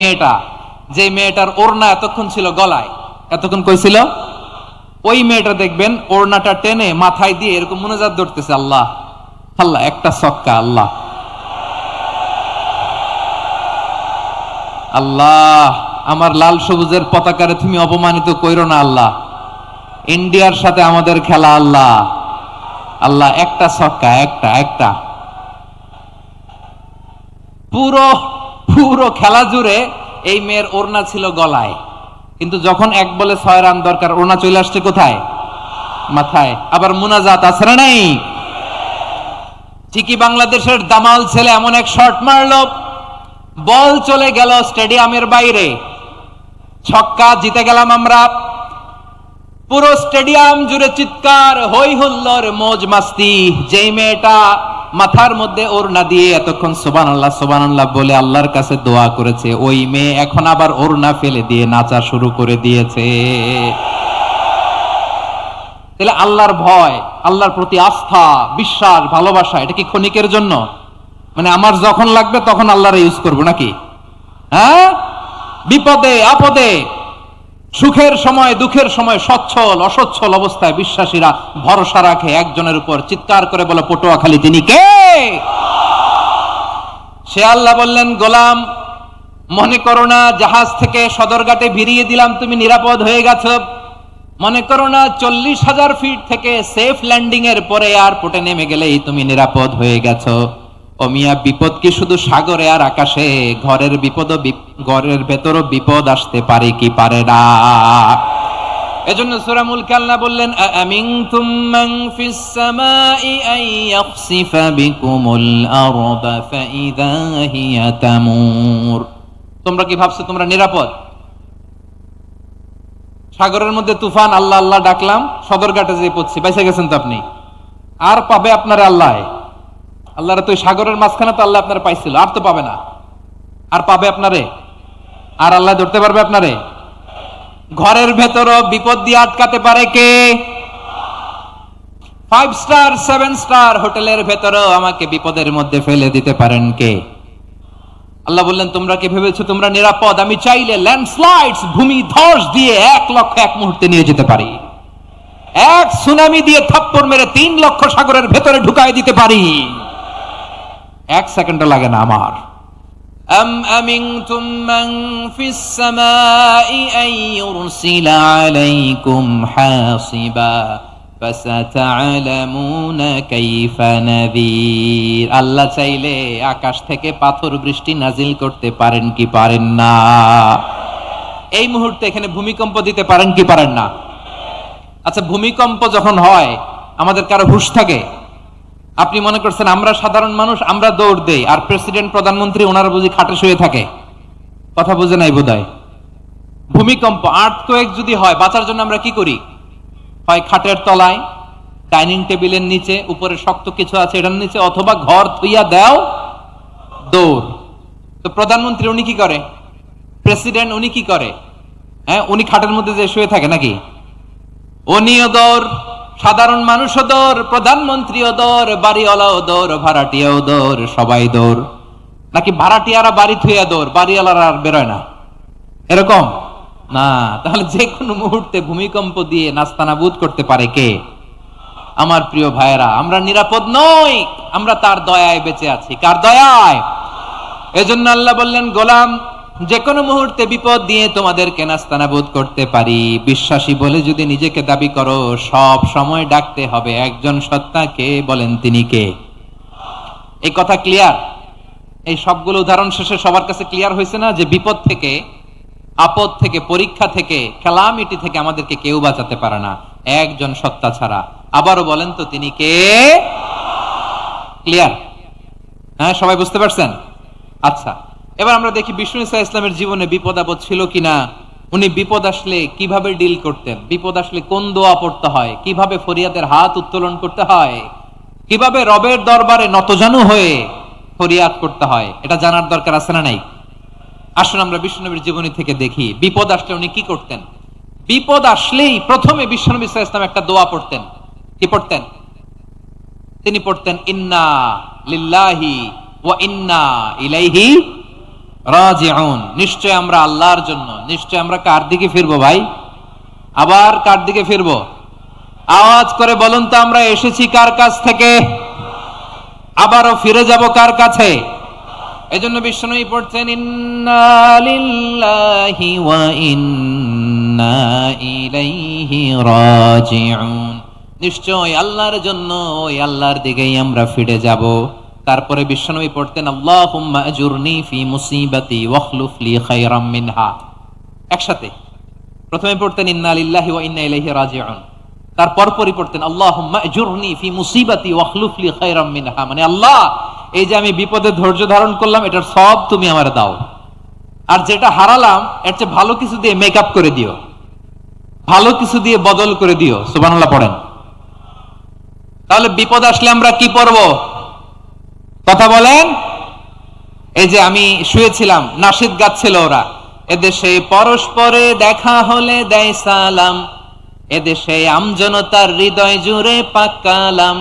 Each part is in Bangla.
মেয়েটা, যে মেয়েটার ওড়না এতক্ষণ ছিল গলায়, এতক্ষণ কইছিল, ওই মেয়েটা দেখবেন ওড়নাটা টেনে মাথায় দিয়ে এরকম মুনাজাত ধরতেছে, আল্লাহ আল্লাহ, একটা সক্কা, আল্লাহ আল্লাহ, আমার লাল সবুজের পতাকারে তুমি অপমানিত কইরো না আল্লাহ, ইন্ডিয়ার সাথে আমাদের খেলা আল্লাহ আল্লাহ, একটা সক্কা, একটা একটা। পুরো পুরো খেলা জুড়ে এই মেয়ের ওড়না ছিল গলায়, কিন্তু যখন এক বলে 6 রান দরকার, ওড়না চলে আসছে কোথায়? মাথায়। আবার মুনাজাত আছে না নাই? ঠিকই বাংলাদেশের দামাল ছেলে এমন এক শট মারলো, বল চলে গেল স্টেডিয়ামের বাইরে, ছক্কা, জিতে গেলাম আমরা। পুরো স্টেডিয়াম জুড়ে চিৎকার, হই হুল্লোড়, মৌজ মাস্তি। যেই মেয়েটা মাথার মধ্যে ওড়না দিয়ে এতক্ষণ সুবহানাল্লাহ সুবহানাল্লাহ বলে আল্লাহর কাছে দোয়া করেছে, ওই মেয়ে এখন আবার ওড়না ফেলে দিয়ে নাচা শুরু করে দিয়েছে। তাহলে আল্লাহর ভয়, আল্লাহর প্রতি আস্থা, বিশ্বাস, ভালোবাসা, এটা কি ক্ষণিকের জন্য? মানে আমার যখন লাগবে তখন আল্লাহর ইউজ করবো নাকি? হ্যাঁ, বিপদে আপদে, সুখের সময় দুঃখের সময়, সচ্ছল অসচ্ছল অবস্থায় বিশ্বাসীরা ভরসা রাখে একজনের উপর, চিৎকার করে বলে পটুয়াখালী তিনি কে? সে আল্লাহ বললেন, গোলাম মনে করো না জাহাজ থেকে সদরঘাটে ভিড়িয়ে দিলাম তুমি নিরাপদ হয়ে গেছো, মনে করো না 40,000 ফিট থেকে সেফ ল্যান্ডিং এর পরে এয়ারপোর্টে নেমে গেলেই তুমি নিরাপদ হয়ে গেছো। ও মিয়া, বিপদ কি শুধু সাগরে আর আকাশে? ঘরের বিপদও, ঘরের ভেতরও বিপদ আসতে পারে কি পারে না? এজন্য সূরা মুলক আল্লাহ বললেন, আমিনতুম মান ফিস সামাই আন ইয়াখসিফা বিকুমুল আরদা ফাইযা হিয়া তামুর। তোমরা কি ভাবছো তোমরা নিরাপদ? সাগরের মধ্যে তুফান, আল্লাহ আল্লাহ ডাকলাম, সদরঘাটে যেয়ে পড়ছি, বেঁচে গেছেন তো আপনি। আর পাবে আপনারা আল্লাহ, আল্লাহর তো সাগরের মাঝখানে তো আল্লাহ আপনারা পাইছিল, আর তো পাবে না। আর পাবে আপনারে? আর আল্লাহ ধরতে পারবে আপনারে? ঘরের ভেতরও বিপদ দিয়ে আটকাতে পারে কে? 5 স্টার 7 স্টার হোটেলের ভেতরও আমাকে বিপদের মধ্যে ফেলে দিতে পারেন কে? আল্লাহ বললেন, তোমরা কি ভেবেছো তোমরা নিরাপদ? আমি চাইলে ল্যান্ডস্লাইডস, ভূমি ধস দিয়ে 1 লক্ষ এক মুহূর্তে নিয়ে যেতে পারি, এক সুনামি দিয়ে থাপ্পড় মেরে 3 লক্ষ সাগরের ভেতরে ঢুকাই দিতে পারি, 1 সেকেন্ডও লাগে না আমার। আম আমিনতুম মান ফিস সামাই আন ইউরসিলা আলাইকুম হাসিবা ফাসাতা'লামুনা কাইফা নাযীর। আল্লাহ চাইলে আকাশ থেকে পাথর বৃষ্টি নাজিল করতে পারেন কি পারেন না? এই মুহূর্তে এখানে ভূমিকম্প দিতে পারেন কি পারেন না? আচ্ছা, ভূমিকম্প যখন হয় আমাদের কারো হুঁশ থাকে? আপনি মনে করছেন আমরা সাধারণ মানুষ, আমরা দৌড় দেই, আর প্রেসিডেন্ট প্রধানমন্ত্রী ওনারা বুঝি খাটে শুয়ে থাকে? কথা বুঝে নাই বোধহয়। ভূমিকম্প, আর্থকোয়েক যদি হয়, বাঁচার জন্য আমরা কি করি? হয় খাটের তলায়, ডাইনিং টেবিলের নিচে, উপরে শক্ত কিছু আছে এটার নিচে, অথবা ঘর থুইয়া দাও দৌড়। তো প্রধানমন্ত্রী উনি কি করে? প্রেসিডেন্ট উনি কি করে? হ্যাঁ, উনি খাটের মধ্যে যে শুয়ে থাকে নাকি? উনিও দৌড়, সাধারণ মানুষও দৌড়, প্রধানমন্ত্রীও দৌড়, বাড়িওয়ালাও দৌড়, ভাড়াটিয়াও দৌড়, সবাই দৌড়। নাকি ভাড়াটিয়ারা বাড়ি থুইয়া দৌড়, বাড়িওয়ালারা আর বেরোয় না? এরকম না। তাহলে যে কোনো মুহূর্তে ভূমিকম্প দিয়ে নাস্তানাবুদ করতে পারে কে? আমার প্রিয় ভাইয়েরা, আমরা নিরাপদ নই, আমরা তার দয়ায় বেঁচে আছি। কার দয়ায়? এজন্য আল্লাহ বললেন, গোলাম যে কোনো মুহূর্তে বিপদ দিয়ে তোমাদেরকে নাস্তানাবুদ করতে পারি। বিশ্বাসী বলে যদি নিজেকে দাবি করো, সব সময় ডাকতে হবে একজন সত্তাকে, বলেন তিনি কে? এই কথা ক্লিয়ার? এই সবগুলো উদাহরণ শেষে সবার কাছে ক্লিয়ার হয়েছে না যে বিপদ থেকে, আপদ থেকে, পরীক্ষা থেকে, ক্যালামিটি থেকে আমাদেরকে কেউ বাঁচাতে পারে না একজন সত্তা ছাড়া। আবারও বলেন তো তিনি কে? ক্লিয়ার? হ্যাঁ, সবাই বুঝতে পারছেন? আচ্ছা, এবার আমরা দেখি বিষ্ণু ঈসা ইসলামের জীবনে বিপদ আপদ ছিল কিনা। উনি বিপদ আসলে কিভাবে ডিল করতেন, বিপদ আসলে কোন দোয়া পড়তে হয়, কিভাবে ফরিয়াদের হাত উত্তোলন করতে হয়, কিভাবে রবের দরবারে নতজানু হয়ে ফরিয়াদ করতে হয়, এটা জানার দরকার আছে না নাই? আসুন আমরা বিষ্ণুনবীর জীবনী থেকে দেখি বিপদ আসলে উনি কি করতেন। বিপদ আসলেই প্রথমে বিষ্ণুনবী সাল্লাল্লাহু আলাইহি ওয়াসাল্লাম একটা দোয়া পড়তেন। কি পড়তেন? তিনি পড়তেন, ইন্না লিল্লাহি ওয়া ইন্না ইলাইহি রাজিউন, নিশ্চয় আমরা আল্লাহর জন্য, নিশ্চয় আমরা কার দিকে ফিরবো ভাই? আবার কার দিকে ফিরবো? আওয়াজ করে বলুন তো, আমরা এসেছি কার কাছ থেকে, আবারও ফিরে যাব কার কাছে? এজন্য বিশ্বনবী পড়ছেন ইন্না লিল্লাহি ওয়া ইন্না ইলাইহি রাজিউন, নিশ্চয় আল্লাহর জন্য, ওই আল্লাহর দিকেই আমরা ফিরে যাব। তারপরে বিশ্বনবী পড়তেন আল্লাহুম্মা আজুরনি ফি মুসিবাতি ওয়াখলুফ লি খায়রাম মিনহা। একসাথে প্রথমে পড়তেন ইন্না লিল্লাহি ওয়া ইন্না ইলাইহি রাজিউন, তারপর পরই পড়তেন আল্লাহুম্মা আজুরনি ফি মুসিবাতি ওয়াখলুফ লি খায়রাম মিনহা, মানে আল্লাহ এই যে আমি বিপদে ধৈর্য ধারণ করলাম এটার সব তুমি আমারে দাও, আর যেটা হারালাম এর চেয়ে ভালো কিছু দিয়ে মেকআপ করে দিও, ভালো কিছু দিয়ে বদল করে দিও। সুবহানাল্লাহ পড়েন। তাহলে বিপদ আসলে আমরা কি পড়ব? কথা বলেন। এই যে আমি শুয়েছিলাম, নাশিদ গাচ্ছিল ওরা, এদেশে পরস্পরে দেখা হলে দেয় সালাম, এদেশে আমজনতার হৃদয় জুড়ে পাক কালাম,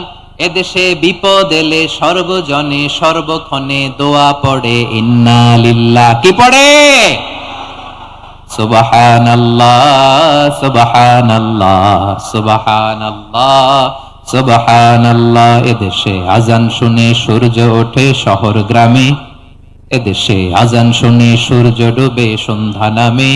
এদেশে বিপদ এলে সর্বজনে সর্বক্ষণে দোয়া পড়ে ইন্না লিল্লাহ, কি পড়ে? সুবহানাল্লাহ সুবহানাল্লাহ সুবহানাল্লাহ সুবহানাল্লাহ। এদেশে আজান শুনে সূর্য ওঠে শহর গ্রামে, এদেশে আজান শুনে সূর্য ডুবে সন্ধ্যা নামে,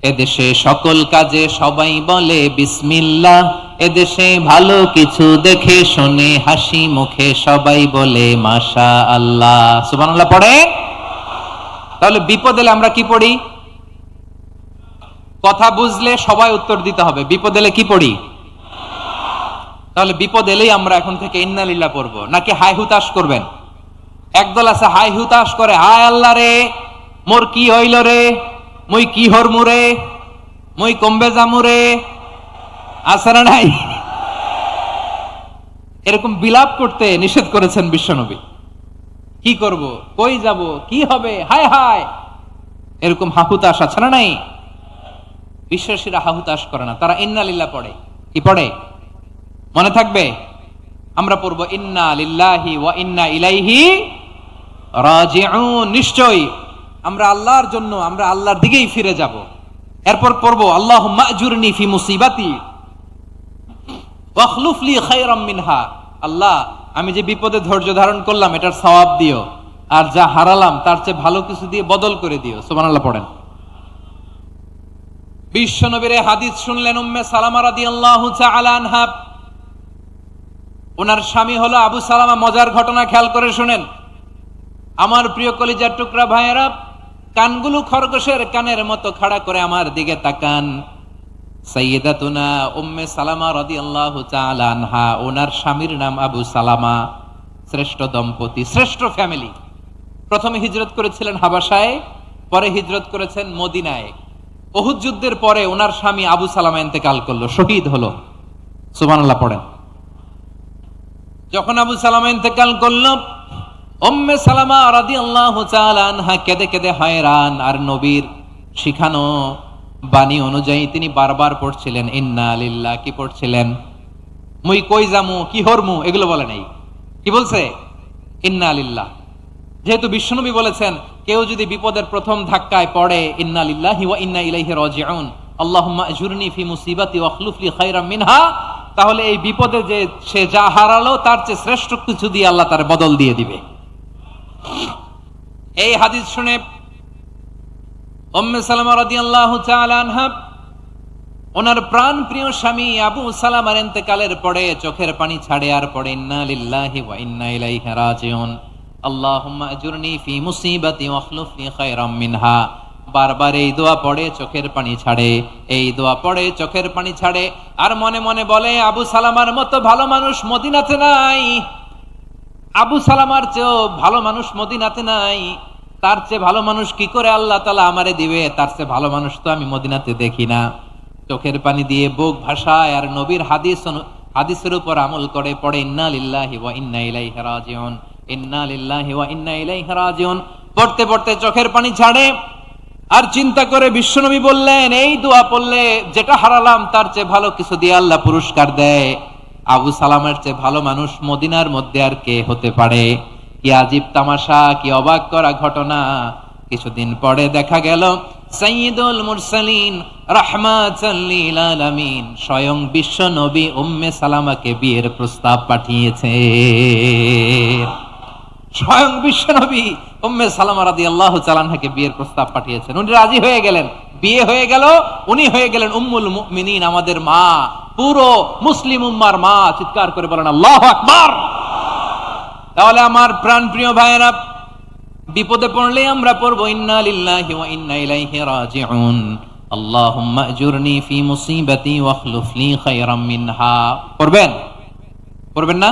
এদেশে সকল কাজে সবাই বলে বিসমিল্লাহ, এদেশে ভালো কিছু দেখে শুনে হাসি মুখে সবাই বলে মাশাআল্লাহ। সুবহানাল্লাহ পড়ে। তাহলে বিপদ এলে আমরা কি পড়ি? কথা বুঝলে সবাই উত্তর দিতে হবে, বিপদ এলে কি পড়ি? তাহলে বিপদ এলেই আমরা এখন থেকে ইন্না লিল্লাহ পড়বো, নাকি হাই হুতাশ করবেন? একদল আছে হাই হুতাশ করে, হায় আল্লাহ রে মোর কি হইল রে, মুই কি হরমু রে, মুই কমবে জামু রে, আছে না নাই? এরকম বিলাপ করতে নিষেধ করেছেন বিশ্বনবী। কি করব, কই যাব, কি হবে, হায় হায়, এরকম হাহুতাশ আছে না নাই? বিশ্বাসীরা হাহুতাশ করে না, তারা ইন্না লিল্লাহ পড়ে। কি পড়ে মনে থাকবে? আমরা পড়ব ইন্না লিল্লাহি ওয়া ইন্না ইলাইহি রাজিউন, নিশ্চয় আমরা আল্লাহর জন্য, আমরা আল্লাহর দিকেই ফিরে যাব। এরপর পড়ব আল্লাহুম্মা আজুরনি ফি মুসিবাতি ওয়াখলুফ লি খায়রাম মিনহা, আল্লাহ আমি যে বিপদে ধৈর্য ধারণ করলাম এটার সওয়াব দিও, আর যা হারালাম তার চেয়ে ভালো কিছু দিয়ে বদল করে দিও। সুবহানাল্লাহ পড়েন। বিশ্বনবীর হাদিস শুনলেন উম্মে সালামা রাদিয়াল্লাহু তাআলা আনহা, ওনার স্বামী হলো আবু সালামা। মজার ঘটনা খেয়াল করে শুনেন আমার প্রিয় কলিজার টুকরা ভাইয়েরা, কানগুলো খরগোশের কানের মতো খাড়া করে আমার দিকে তাকান। সাইয়্যিদাতুনা উম্মে সালামা রাদিয়াল্লাহু তাআলা আনহা, ওনার স্বামীর নাম আবু সালামা। শ্রেষ্ঠ দম্পতি, শ্রেষ্ঠ ফ্যামিলি। প্রথমে হিজরত করেছিলেন হাবাসায়, পরে হিজরত করেছেন মদিনায়। উহুদ যুদ্ধের পরে ওনার স্বামী আবু সালামা ইন্তেকাল করলো, শহীদ হলো। সুবহানাল্লাহ পড়েন। যখন আবু সালামা ইন্তেকাল করলো, উম্মে সালামা রাদিয়াল্লাহু তাআলা আনহা কেঁদে কেঁদে হয়রান। আর নবীর শিখানো বাণী অনুযায়ী তিনি বারবার পড়ছিলেন ইন্না লিল্লাহ। কি পড়ছিলেন? মুই কই জামু, কি হরমু, এগুলো বলে নাই। কি বলছে? ইন্না লিল্লাহ। যেহেতু বিশ্বনবী বলেছেন কেউ যদি বিপদের প্রথম ধাক্কায় পড়ে ইন্না লিল্লাহি ওয়া ইন্না ইলাইহি রাজিউন, আল্লাহুম্মা আজুরনি ফি মুসিবাতি ওয়াখলুফ লি খায়রাম মিনহা, তাহলে এই বিপদে যে সে যা হারালো তার চেয়ে শ্রেষ্ঠ কিছু দিয়ে আল্লাহ তার বদল দিয়ে দিবে। এই হাদিস শুনে উম্মে সালামা রাদিয়াল্লাহু তাআলা আনহা ওনার প্রাণ প্রিয় স্বামী আবু সালামার ইন্তেকালের পরে চোখের পানি ছাড়ে আর পড়ে ইন্না লিল্লাহি ওয়া ইন্না ইলাইহি রাজিউন, আল্লাহুম্মা আজুরনি ফি মুসিবাতি ওয়াখলুফ লি খায়রাম মিনহা। বারবার এই দোয়া পড়ে চোখের পানি ছাড়ে, এই দোয়া পড়ে চোখের পানি ছাড়ে, আর মনে মনে বলে আবু সালামার মতো ভালো মানুষ মদিনাতে নাই, আবু সালামার চেয়েও ভালো মানুষ মদিনাতে নাই, তার চেয়ে ভালো মানুষ কি করে আল্লাহ তাআলা আমারে দিবে, তার চেয়ে ভালো মানুষ তো আমি মদিনাতে দেখি না। চোখের পানি দিয়ে বুক ভাসায় আর নবীর হাদিসের উপর আমল করে পড়ে ইন্না লিল্লাহি ওয়া ইন্না ইলাইহি রাজিউন, ইন্না লিল্লাহি ওয়া ইন্না ইলাইহি রাজিউন। পড়তে পড়তে চোখের পানি ছাড়ে আর চিন্তা করে বিশ্বনবী বললেন এই দোয়া পড়লে যেটা হারালাম তার চেয়ে ভালো কিছু দিয়ে আল্লাহ পুরস্কার দেয়। আবু সালামের চেয়ে ভালো মানুষ মদিনার মধ্যে আর কে হতে পারে? কি আজীব তামাশা, কি অবাক করা ঘটনা, কিছুদিন পরে দেখা গেল সাইয়্যিদুল মুরসালিন রাহমাতাল লিল আলামিন স্বয়ং বিশ্ব নবী উম্মে সালামাকে বিয়ের প্রস্তাব পাঠিয়েছে। স্বয়ং বিশ্ব নবী উম্মে সালামা রাদিয়াল্লাহু তাআলা আনহাকে বিয়ের প্রস্তাব পাঠিয়েছেন। উনি রাজি হয়ে গেলেন, বিয়ে হয়ে গেল, উনি হয়ে গেলেন উম্মুল মুমিনিন, আমাদের মা, পুরো মুসলিম উম্মার মা। চিৎকার করে বলেন আল্লাহু আকবার। তাহলে আমার প্রাণপ্রিয় ভাইয়েরা, বিপদে পড়লে আমরা পড়বো ইন্না লিল্লাহি ওয়া ইন্না ইলাইহি রাজিউন, আল্লাহুম্মা আজুরনি ফি মুসিবাতি ওয়াখলুফ লি খায়রাম মিনহা। পড়বেন? পড়বেন না?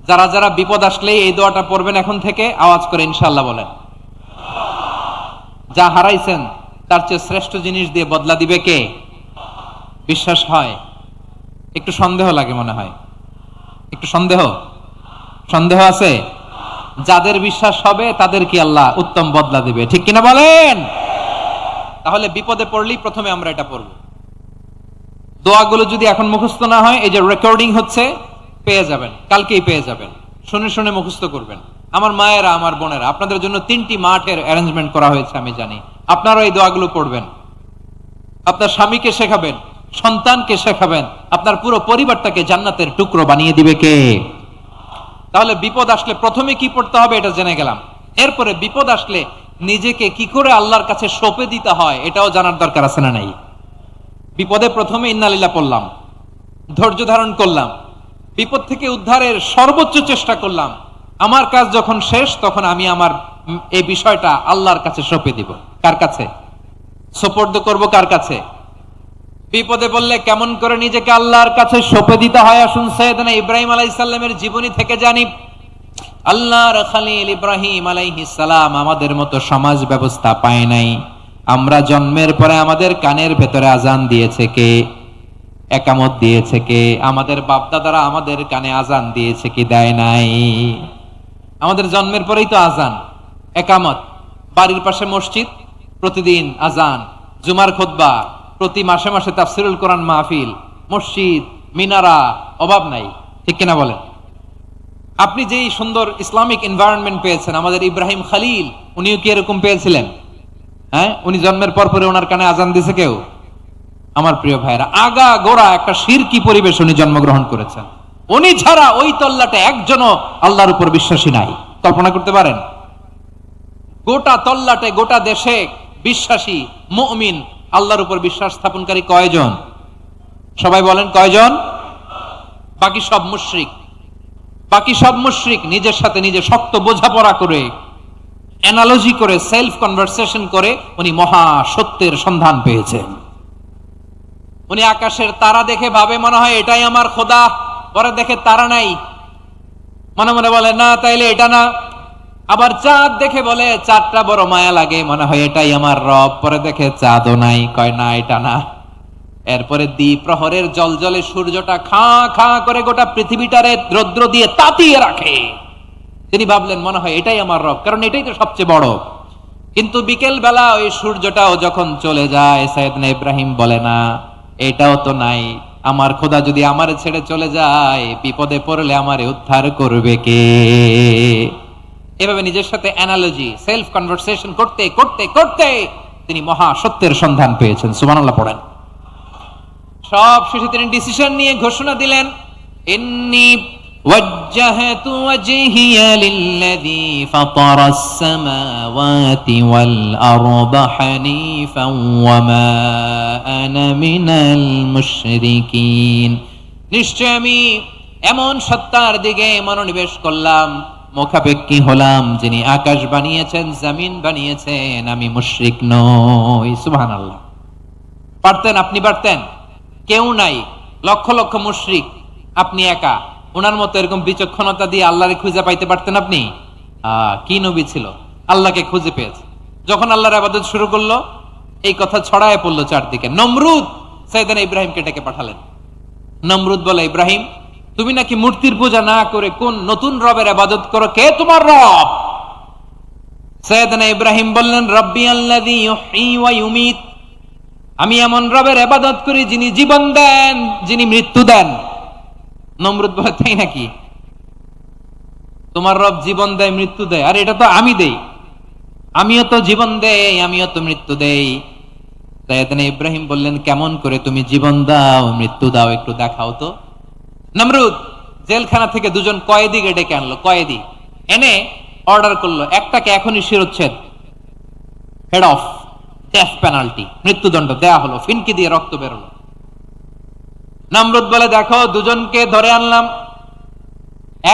যারা যারা বিপদ আসলে এই দোয়াটা পড়বেন এখন থেকে আওয়াজ করে ইনশাআল্লাহ বলেন। যা হারাইছেন তার চেয়ে শ্রেষ্ঠ জিনিস দিয়ে বদলা দিবে কে? বিশ্বাস হয়? একটু সন্দেহ লাগে মনে হয়, একটু সন্দেহ আছে? যাদের বিশ্বাস হবে তাদের কি আল্লাহ উত্তম বদলা দিবে, ঠিক কিনা বলেন? তাহলে বিপদে পড়লেই প্রথমে আমরা এটা পড়ব। দোয়াগুলো যদি এখন মুখস্থ না হয়, এই যে রেকর্ডিং হচ্ছে, পেয়ে যাবেন, কালকেই পেয়ে যাবেন। শুনে শুনে মুখস্থ করবেন। আমার মায়েরা, আমার বোনেরা, আপনাদের জন্য 3টি মাঠের অ্যারেঞ্জমেন্ট করা হয়েছে, আমি জানি। আপনারা এই দোয়াগুলো পড়বেন, আপনার স্বামীকে শেখাবেন, সন্তানকে শেখাবেন, আপনার পুরো পরিবারটাকে জান্নাতের টুকরো বানিয়ে দিবে কে? তাহলে বিপদ আসলে প্রথমে কি পড়তে হবে এটা জেনে গেলাম। এরপরে বিপদ আসলে নিজেকে কি করে আল্লাহর কাছে সঁপে দিতে হয় এটাও জানার দরকার আছে না নাই? বিপদে প্রথমে ইন্নালিল্লাহ পড়লাম, ধৈর্য ধারণ করলাম, বিপদ থেকে উদ্ধারের সর্বোচ্চ চেষ্টা করলাম। আমার কাজ যখন শেষ, তখন আমি আমার এই বিষয়টা আল্লাহর কাছে সঁপে দিব। কার কাছে সোপর্দ করব? কার কাছে? বিপদে বললে কেমন করে নিজেকে আল্লাহর কাছে সঁপে দিতে হয়, আসুন সাইয়েদনা ইব্রাহিম আলাইহিস সালামের জীবনী থেকে জানি। আল্লাহর খলিল ইব্রাহিম আলাইহিস সালাম আমাদের মতো সমাজ ব্যবস্থা পায় নাই। আমরা জন্মের পরে আমাদের কানের ভেতরে আজান দিয়েছে কে? একামত দিয়েছে কে? আমাদের বাপদাদারা আমাদের কানে আজান দিয়েছে কি? দেয় নাই। আমাদের জন্মের পরেই তো আজান, একামত, বাড়ির পাশে মসজিদ, প্রতিদিন আজান, জুমার খুতবা, প্রতি মাসে মাসে তাফসিরুল কোরআন মাহফিল, মসজিদ, মিনারা, অভাব নাই, ঠিক কিনা বলেন? আপনি যেই সুন্দর ইসলামিক এনভায়রনমেন্ট পেয়েছেন, আমাদের ইব্রাহিম খলিল উনিও কি এরকম পেয়েছিলেন? হ্যাঁ, উনি জন্মের পর পরে ওনার কানে আজান দিছে কেউ? আমার প্রিয় ভাইরা, আগা গোড়া একটা শিরকি পরিবেশ উনি জন্মগ্রহণ করেছেন। উনি ছাড়া ওই তল্লাটে একজনও আল্লাহর উপর বিশ্বাসী নাই। কল্পনা করতে পারেন? গোটা তল্লাটে, গোটা দেশে বিশ্বাসী মুমিন, আল্লাহর উপর বিশ্বাস স্থাপনকারী কয়জন? সবাই বলেন কয়জন? বাকি সব মুশরিক। বাকি সব মুশরিক নিজের সাথে নিজে শক্ত বোঝাপড়া করে, অ্যানালজি করে, সেলফ কনভারসেশন করে উনি মহা সত্যের সন্ধান পেয়েছেন। উনি আকাশের তারা দেখে ভাবে মনে হয় এটাই আমার খোদা, পরে দেখে তারা নাই, মনে মনে বলে না তাইলে এটা না। আবার চাঁদ দেখে বলে চাঁদটা বড় মায়া লাগে, মনে হয় এটাই আমার রব, পরে দেখে চাঁদও নাই, কয় না এটা না। এরপরে দ্বি প্রহরের জলজলে সূর্যটা খা খা করে গোটা পৃথিবীটারে রৌদ্র দিয়ে তাতিয়ে রাখে। তিনি ভাবলেন মনে হয় এটাই আমার রব, কারণ এটাই তো সবচেয়ে বড়। কিন্তু বিকেল বেলা ওই সূর্যটাও যখন চলে যায়, সাইয়েদনা ইব্রাহিম বলে না এটাও তো নাই, আমার খোদা যদি আমারে ছেড়ে চলে যায়, বিপদে পড়লে আমারে উদ্ধার করবে কে? এভাবে নিজের সাথে অ্যানালজি, সেলফ কনভারসেশন করতে করতে করতে তিনি মহা সত্যের সন্ধান পেয়েছেন। সুবহানাল্লাহ পড়েন। সব শেষে তিনি ডিসিশন নিয়ে ঘোষণা দিলেন, ইন্নী ওয়াজ্জাহতু ওয়াজহিয়া লিল্লাযী ফাতারাস সামাওয়াতি ওয়াল আরদা হানিফান ওয়া মা আনা মিনাল মুশরিকিন। নিশ্চয় আমি এমন সত্তার দিকে মনোনিবেশ করলাম, মুখাপেক্ষী হলাম, যিনি আকাশ বানিয়েছেন, জমিন বানিয়েছেন, আমি মুশরিক নই। সুবহানাল্লাহ। পারতেন? আপনি পারতেন? কেউ নাই, লক্ষ লক্ষ মুশরিক, আপনি একা। ওনার মতো এরকম বিচক্ষণতা দিয়ে আল্লাহরে খুঁজে পাইতে পারতেন আপনি? কি নবী ছিল, আল্লাহকে খুঁজে পেয়েছে। যখন আল্লাহর ইবাদত শুরু করলো, এই কথা ছড়ায় পড়লো চারদিকে। নমরুদ সাইয়েদনা ইব্রাহিমকে ডেকে পাঠালেন। নমরুদ বলে, ইব্রাহিম তুমি নাকি মূর্তির পূজা না করে কোন নতুন রবের ইবাদত করো, কে তোমার রব? সাইয়েদনা ইব্রাহিম বললেন, রব্বি আল্লাযী ইউহয়ী ওয়া ইউমীত, আমি এমন রবের ইবাদত করি যিনি জীবন দেন, যিনি মৃত্যু দেন। নমরুদ বলে, তাই নাকি? তোমার রব জীবন দেয়, মৃত্যু দেয়, আর এটা তো আমি দেই। আমিও তো জীবন দেই, আমিও তো মৃত্যু দেই। সাইয়েদনা ইব্রাহিম বললেন, কেমন করে তুমি জীবন দাও মৃত্যু দাও একটু দেখাও তো। নমরুদ জেলখানা থেকে দুজন কয়েদিকে ডেকে আনলো, কয়েদি এনে অর্ডার করলো, একটাকে এখনই শিরোচ্ছেদ, হেড অফ, ডেথ পেনাল্টি, মৃত্যুদণ্ড দেয়া হলো, ফিনকি দিয়ে রক্ত বেরোলো। নমরুদ বলে, দেখো দুজনকে ধরে আনলাম,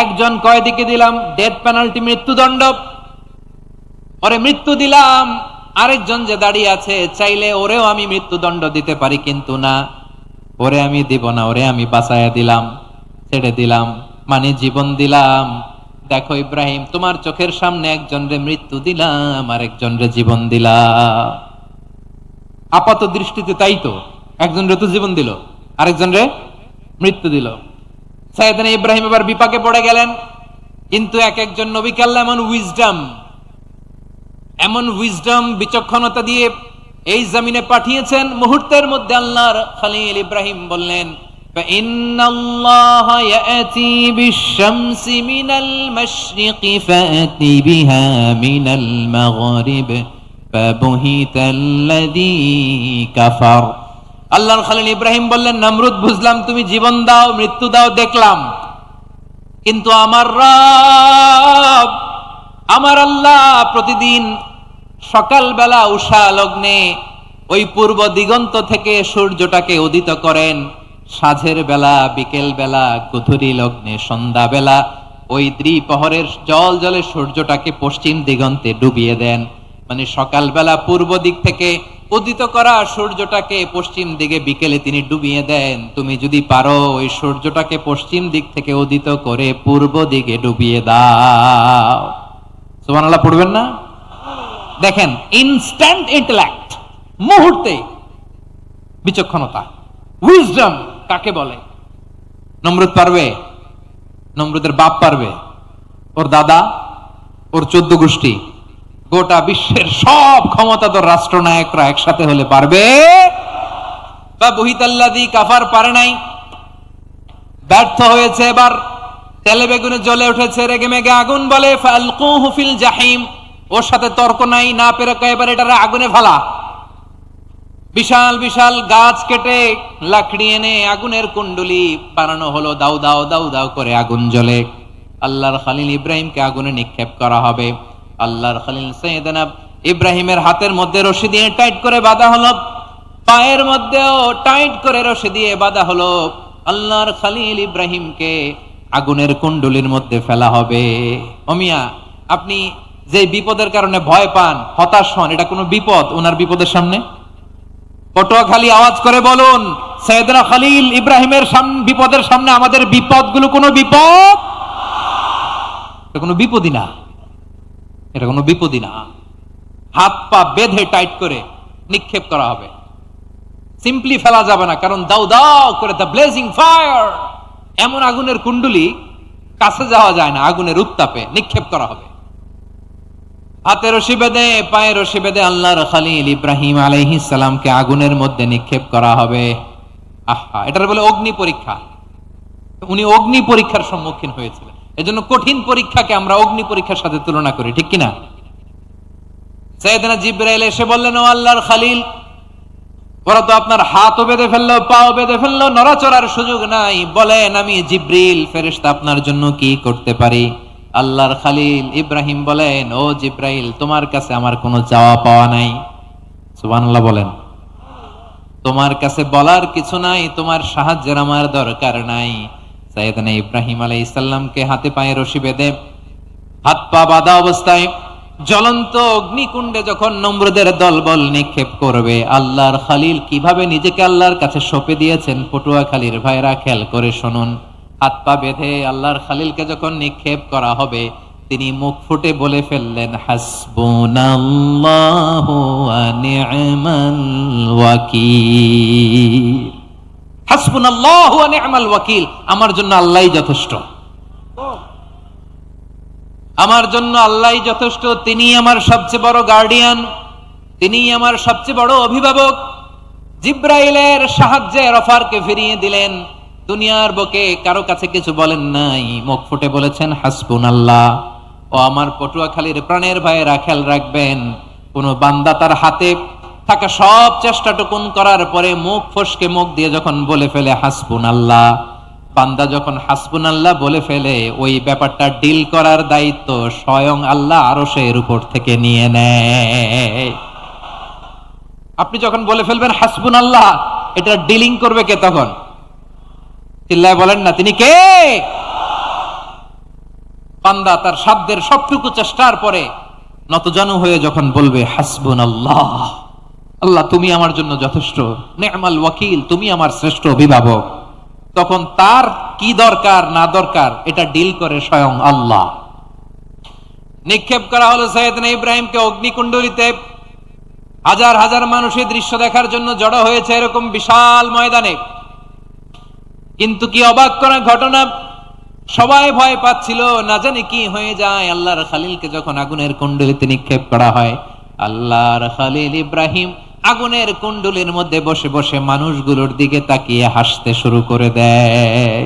একজন কয়েদিকে দিলাম ডেথ পেনাল্টি, মৃত্যুদণ্ড, ওরে মৃত্যু দিলাম, আরেকজন যে দাঁড়িয়ে আছে চাইলে ওরেও আমি মৃত্যুদণ্ড দিতে পারি, কিন্তু না, ওরে আমি দিব না, ওরে আমি বাঁচাইয়া দিলাম, ছেড়ে দিলাম, মানে জীবন দিলাম। দেখো ইব্রাহিম, তোমার চোখের সামনে একজন রে মৃত্যু দিলাম, আরেকজন রে জীবন দিলাম। আপাত দৃষ্টিতে তাই তো, একজন রে তো জীবন দিল, আরেকজন রে মৃত্যু দিল। সাইয়েদনা ইব্রাহিম এবার বিপাকে পড়ে গেলেন, কিন্তু এক একজন নবীকে আল্লাহ এমন উইজডম বিচক্ষণতা দিয়ে এই জমিনে পাঠিয়েছেন, মুহূর্তের মধ্যে আল্লাহর খলিল ইব্রাহিম বললেন, ইন্নাল্লাহা ইয়াতি বিশ-শামসি মিনাল মাশরিকি ফাতি বিহা মিনাল মাগরিব ফাবুহিতাল্লাযী কাফার। আল্লাহর খলিল ইব্রাহিম বললেন, নমরুদ বুঝলাম তুমি জীবন দাও মৃত্যু দাও দেখলাম, কিন্তু আমার রব, আমার আল্লাহ প্রতিদিন সকালবেলা উষা লগ্নে ওই পূর্ব দিগন্ত থেকে সূর্যটাকে উদিত করেন, সাঁঝের বেলা, বিকেল বেলা, গধূলি লগ্নে, সন্ধ্যা বেলা ওই দ্বিপ্রহরের জল জলে সূর্যটাকে পশ্চিম দিগন্তে ডুবিয়ে দেন। মানে সকালবেলা পূর্ব দিক থেকে উদিত করা সূর্যটাকে পশ্চিম দিকে বিকেলে তিনি ডুবিয়ে দেন। তুমি যদি পারো ওই সূর্যটাকে পশ্চিম দিক থেকে উদিত করে পূর্ব দিকে ডুবিয়ে দাও। সুবহানাল্লাহ পড়বেন না? দেখেন, ইনস্ট্যান্ট ইন্টেলেক্ট, মুহূর্তে বিচক্ষণতা, উইজডম কাকে বলে? নমরুদ পারবে? নমরুদের বাপ পারবে? ওর দাদা, ওর 14 গোষ্ঠী, গোটা বিশ্বের সব ক্ষমতাধর রাষ্ট্রনায়করা একসাথে হলে পারবে? বা বহিতাল্লাযী কাফার পারে নাই, ব্যর্থ হয়েছে। এবার তেলে বেগুনে জ্বলে উঠেছে, রেগে মেগে আগুন বলে, ফালকুহু ফিল জাহিম। ওর সাথে তর্ক নাই, না পেরে এবার এটারে আগুনে ফেলা। বিশাল বিশাল গাছ কেটে লাকড়ি এনে আগুনের কুণ্ডলি বানানো হলো, দাউ দাউ দাউ দাউ করে আগুন জ্বলে। আল্লাহর খলিল ইব্রাহিমকে আগুনে নিক্ষেপ করা হবে। আল্লাহর খলিল সাইয়েদনা ইব্রাহিমের হাতের মধ্যে রশি দিয়ে টাইট করে বাঁধা হলো, পায়ের মধ্যেও টাইট করে রশি দিয়ে বাঁধা হলো। আল্লাহর খলিল ইব্রাহিমকে আগুনের কুণ্ডলির মধ্যে ফেলা হবে। ওমিয়া, আপনি যে বিপদের কারণে ভয় পান, হতাশ হন, এটা কোনো বিপদ ওনার বিপদের সামনে? পটুয়াখালী আওয়াজ করে বলুন, সাইয়েদনা খলিল ইব্রাহিমের বিপদের সামনে আমাদের বিপদগুলো কোনো বিপদ? এটা কোনো বিপদই না, এটা কোনো বিপদই না। হাত পা বেঁধে টাইট করে নিক্ষেপ করা হবে, সিম্পলি ফেলা যাবে না, কারণ দাউ দাউ করে দ্য ব্লেজিং ফায়ার, এমন আগুনের কুণ্ডলি, কাছে যাওয়া যায় না, আগুনের উত্তাপে নিক্ষেপ করা হবে। হাতে রশি বেঁধে, পায়ে রশি বেঁধে আল্লাহর খলিল ইব্রাহিম আলাইহিস সালামকে আগুনের মধ্যে নিক্ষেপ করা হবে। আহা, এটার বলে অগ্নি পরীক্ষা। উনি অগ্নি পরীক্ষার সম্মুখীন হয়েছিলেন, এজন্য কঠিন পরীক্ষাকে আমরা অগ্নি পরীক্ষার সাথে তুলনা করি, ঠিক কিনা? সাইয়েদনা জিবরাইল এসে বললেন, ও আল্লাহর খলিল, ওরা তো আপনার হাতও বেঁধে ফেললো, পাও বেঁধে ফেললো, নড়াচড়ার সুযোগ নাই, বলেন আমি জিবরিল ফেরেশতা আপনার জন্য কি করতে পারি? আল্লাহর খলিল ইব্রাহিম বলেন, ও জিবরাইল, তোমার কাছে আমার কোনো চাওয়া পাওয়া নাই। সুবহানাল্লাহ বলেন। তোমার কাছে বলার কিছু নাই, তোমার সাহায্যের আমার দরকার নাই। সাইয়েদনা ইব্রাহিম আলাইহিস সালামকে হাতে পায়ে রশি বেঁধে, হাত পা বাঁধা অবস্থায় জ্বলন্ত অগ্নিকুণ্ডে যখন নমরুদের দলবল নিক্ষেপ করবে, আল্লাহর খলিল কিভাবে নিজেকে আল্লাহর কাছে সঁপে দিয়েছেন, পটুয়াখালীর ভাইরা খেয়াল করে শুনুন। হাত পা বেঁধে আল্লাহর খলিলকে যখন নিক্ষেপ করা হবে, তিনি মুখ ফুটে বলে ফেললেন, হাসবুনাল্লাহু ওয়া নি'মাল ওয়াকিল। হাসবুনাল্লাহু ওয়া নি'মাল ওয়াকিল, আমার জন্য আল্লাহই যথেষ্ট, আমার জন্য আল্লাহই যথেষ্ট। তিনি আমার সবচেয়ে বড় গার্ডিয়ান, তিনি আমার সবচেয়ে বড় অভিভাবক। জিব্রাইলের সাহায্যের অফারকে ফিরিয়ে দিলেন, দুনিয়ার বুকে কারো কাছে কিছু বলেন নাই, মুখ ফুটে বলেছেন হাসবুনাল্লাহ ও আমার পটুয়াখালীর প্রাণের ভাইয়েরা, খেয়াল রাখবেন, কোন বান্দা তার হাতে থাকা সব চেষ্টাটুকুন করার পরে মুখ ফসকে মুখ দিয়ে যখন বলে ফেলে হাসবুনাল্লাহ, বান্দা যখন হাসবুনাল্লাহ বলে ফেলে, ওই ব্যাপারটা ডিল করার দায়িত্ব স্বয়ং আল্লাহ আরশের উপর থেকে নিয়ে নেয়। আপনি যখন বলে ফেলবেন হাসবুনাল্লাহ, এটা ডিলিং করবে কে তখন? চিল্লায় বলেন না, তিনি কে? বান্দা তার সাধ্যের সবটুকু চেষ্টার পরে নতজানু হয়ে যখন বলবে হাসবুনাল্লাহ, আল্লাহ তুমি আমার জন্য যথেষ্ট, নি'মাল ওয়াকিল, তুমি আমার শ্রেষ্ঠ অভিভাবক, তখন তার কি দরকার না দরকার এটা ডিল করে স্বয়ং আল্লাহ। নিক্ষেপ করা হলো সাইয়েদনা ইব্রাহিমকে অগ্নিকুণ্ডলিতে। হাজার হাজার মানুষ এই দৃশ্য দেখার জন্য জড়ো হয়েছে এরকম বিশাল ময়দানে। কিন্তু কি অবাক করা ঘটনা, সবাই ভয় পাচ্ছিল, না জানি কি হয়ে যায়। আল্লাহর খালিলকে যখন আগুনের কুণ্ডলিতে নিক্ষেপ করা হয়, আল্লাহর খালিল ইব্রাহিম আগুনের কুণ্ডলীর মধ্যে বসে বসে মানুষগুলোর দিকে তাকিয়ে হাসতে শুরু করে দেয়।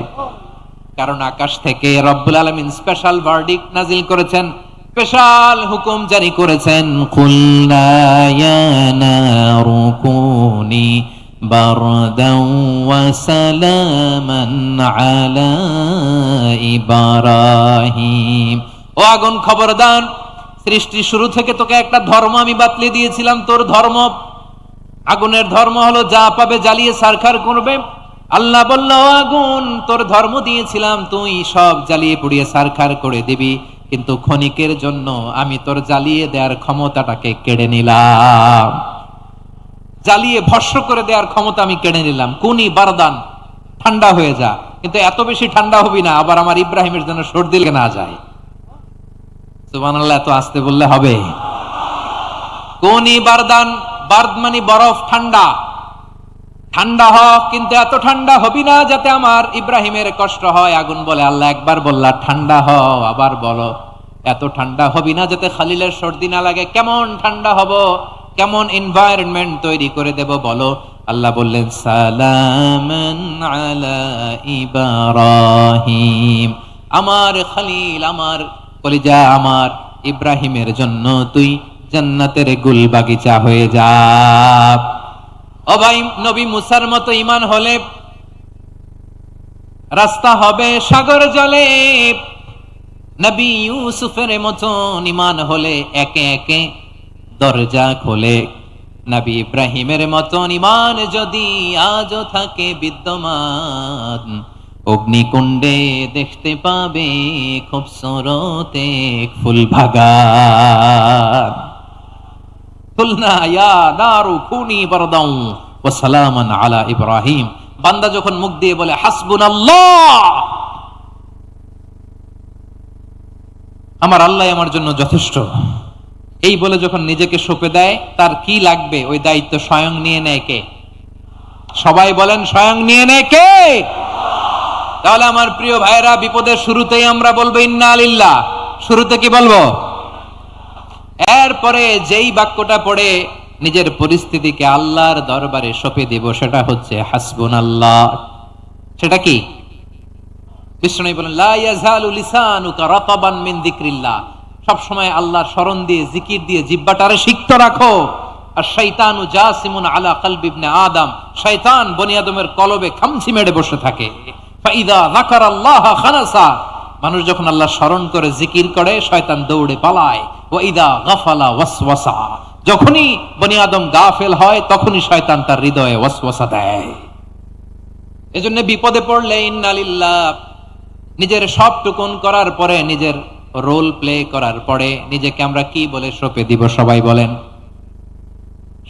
কারণ আকাশ থেকে রব্বুল আলামিন স্পেশাল ভার্ডিক্ট নাজিল করেছেন, স্পেশাল হুকুম জারি করেছেন, কুল্লা ইয়া নারু কুনি বারদাও ওয়া সালামান আলা ইব্রাহিম। ও আগুন খবরদার, সৃষ্টির শুরু থেকে তোকে একটা ধর্ম আমি বাতলে দিয়েছিলাম, তোর ধর্ম, আগুনের ধর্ম হলো যা পাবে জ্বালিয়ে সারখার করবে। আল্লাহ বলল, আগুন তোর ধর্ম দিয়েছিলাম, তুই সব জ্বালিয়ে পুড়িয়ে সারখার করে দিবি, কিন্তু ক্ষণিকের জন্য আমি তোর জ্বালিয়ে দেওয়ার ক্ষমতাটাকে কেড়ে নিলাম, জ্বালিয়ে ভস্ম করে দেওয়ার ক্ষমতা আমি কেড়ে নিলাম। কুনি বারদান, ঠান্ডা হয়ে যা, কিন্তু এত বেশি ঠান্ডা হবি না আবার আমার ইব্রাহিমের জন্য সর্দি লেগে না যায়। সুবহানাল্লাহ, এত আসতে বললে হবে? কুনি বারদান, বার্দ মানে বরফ, ঠান্ডা, ঠান্ডা হ, কিন্তু এত ঠান্ডা হবি না যাতে আমার ইব্রাহিমের কষ্ট হয়। আগুন বলে, আল্লাহ একবার বললা ঠান্ডা হ, আবার বলো এত ঠান্ডা হবি না যাতে খালিলের সর্দি না লাগে। কেমন ঠান্ডা হব, কেমন এনভায়রনমেন্ট তৈরি করে দেব বলো? আল্লাহ বললেন, সালামান আলা ইব্রাহিম, আমার খালিল, আমার কলিজা, আমার ইব্রাহিমের জন্য তুই জান্নাতের গুল বাগিচা হয়ে যা। ও ভাই, নবী মুসার মতো ঈমান হলে রাস্তা হবে সাগর জলে, নবী ইউসুফের মতন ঈমান হলে একে একে দরজা খোলে, নবী ইব্রাহিমের মতন ঈমান যদি আজও থাকে বিদ্যমান, অগ্নিকুণ্ডে দেখতে পাবে খুবসুরত এক ফুল বাগান। কুলনা ইয়া নারু কুনি বারদাও ওয়া সালামান আলা ইব্রাহিম। বান্দা যখন মুখ দিয়ে বলে হাসবুনাল্লাহ, আমার আল্লাহ আমার জন্য যথেষ্ট, এই বলে যখন নিজেকে সঁপে দেয়, তার কি লাগবে ওই দায়িত্ব স্বয়ং নিয়ে নেয় কে? সবাই বলেন, স্বয়ং নিয়ে নেয় কে? তাহলে আমার প্রিয় ভাইরা, বিপদের শুরুতেই আমরা বলবো ইন্না লিল্লাহ। শুরুতে কি বলবো? এরপরে যেই বাক্যটা পড়ে নিজের পরিস্থিতিকে আল্লাহর দরবারে সঁপে দিব, সেটা হচ্ছে হাসবুনাল্লাহ। সেটা কি? বিষ্ণু বলেন, লা ইয়াজালু লিসানুকা রাতাবান মিন যিকরিল্লাহ, সব সময় আল্লাহর স্মরণ দিয়ে, জিকির দিয়ে জিহ্বাটারে সিক্ত রাখো। আর শয়তানু জাসিমুন আলা কলবি ইবনে আদম, শয়তান বনি আদমের কলবে খামচি মেরে বসে থাকে। ফাইদা যাকারাল্লাহ খানাসা, মানুষ যখন আল্লাহর স্মরণ করে জিকির করে, শয়তান দৌড়ে পালায়। ওয়া ইদা গাফালা ওয়াসওয়াসা, যখনই বনি আদম গাফেল হয় তখনই শয়তান তার হৃদয়ে ওয়াসওয়াসা দেয়। এজন্য বিপদে পড়লে ইন্না লিল্লাহ, নিজের সবটুকুন করার পরে, নিজের রোল প্লে করার পরে নিজেকে আমরা কি বলে সঁপে দিব? সবাই বলেন,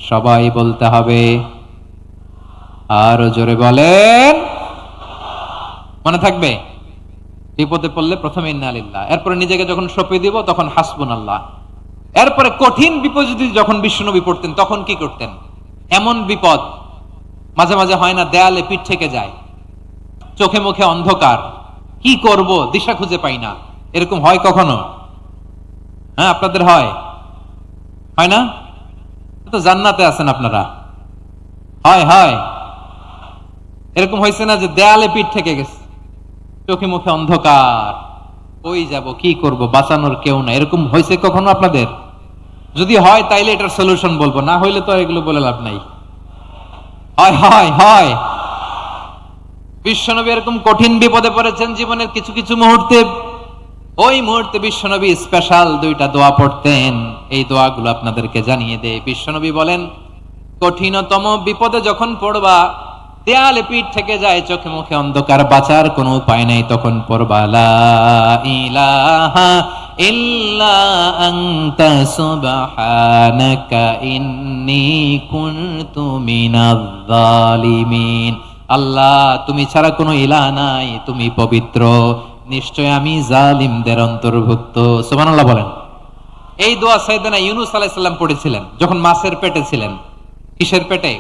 সবাই বলতে হবে, আরো জোরে বলেন, মনে থাকবে? বিপদে পড়লে প্রথমে ইন্না লিল্লাহ, এরপরে নিজেকে যখন সঁপে দিব তখন হাসবুনাল্লাহ। এরপরে কঠিন বিপদ যদি যখন বিশ্বনবী পড়তেন তখন কি করতেন? এমন বিপদ মাঝে মাঝে হয় না, দেয়ালে পিঠ থেকে যায়, চোখে মুখে অন্ধকার, কি করব দিশা খুঁজে পাই না, এরকম হয় কখনো? হ্যাঁ, আপনাদের হয়? হয় না? তো জান্নাতে আছেন আপনারা। হয় হয়, এরকম হয়েছে না যে দেয়ালে পিঠ থেকে গেছে, চোখে মুখে অন্ধকার, ওই যাব, কি করব, বাঁচানোর কেউ না, এরকম হয়েছে কখনো আপনাদের? যদি হয় তাইলে এটার সলিউশন বলবো, না হইলে তো এগুলো বলে লাভ নাই। হয় হয় হয়। বিশ্বনবী এরকম কঠিন বিপদে পড়েছেন জীবনের কিছু কিছু মুহূর্তে। ওই মুহূর্তে বিশ্বনবী স্পেশাল দুইটা দোয়া পড়তেন। এই দোয়াগুলো আপনাদেরকে জানিয়ে দেয়। বিশ্বনবী বলেন, কঠিনতম বিপদে যখন পড়বা, দেয়ালে পিঠ থেকে যায়, চোখে মুখে অন্ধকার, বাঁচার কোনো উপায় নাই, তখন পড়বা লা ইলাহা ইল্লা আনতা সুবহানাকা ইন্নী কুনতু মিনাজ জালিমিন। আল্লাহ, তুমি ছাড়া কোনো ইলাহ নাই, তুমি পবিত্র, নিশ্চয় আমি জালিমদের অন্তর্ভুক্ত। সুবহানাল্লাহ বলেন। এই দোয়া সাইয়েদনা ইউনূস আলাইহিস সালাম পড়েছিলেন যখন মাছের পেটে ছিলেন। কিসের পেটে?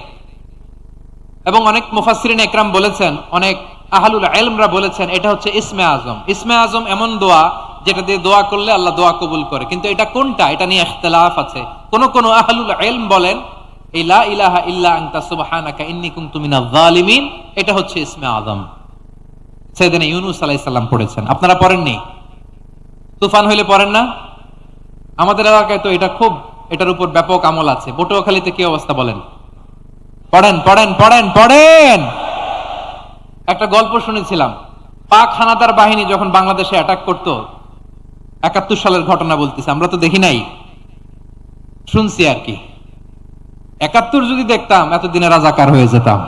এবং অনেক মুফাসসিরিন একরাম বলেছেন, অনেক আহলুল ইলমরা বলেছেন, এটা হচ্ছে ইসমে আজম। ইসমে আজম এমন দোয়া যেটা দিয়ে দোয়া করলে আল্লাহ দোয়া কবুল করে, কিন্তু এটা কোনটা, এটা নিয়ে ইখতিলাফ আছে। কোন কোন আহলুল ইলম বলেন এই লা ইলাহা ইল্লা আনতা সুবহানাকা ইন্নী কুনতু মিনাজ জালিমিন, এটা হচ্ছে ইসমে আজম। সাইয়েদনা ইউনূস আলাইহিস সালাম পড়েছেন। আপনারা পড়েননি? তুফান হইলে পড়েন না? আমাদের এলাকায় তো এটা খুব, এটার উপর ব্যাপক আমল আছে। পটুয়াখালীতে কি অবস্থা বলেন? পড়েন পড়েন পড়েন পড়েন। একটা গল্প শুনেছিলাম, পাক হানাদার বাহিনী যখন বাংলাদেশে অ্যাটাক করত, ৭১ সালের ঘটনা বলতেছে, আমরা তো দেখি নাই, শুনছি আর কি। ৭১ যদি দেখতাম এতদিনে রাজাকার হয়ে যেতাম।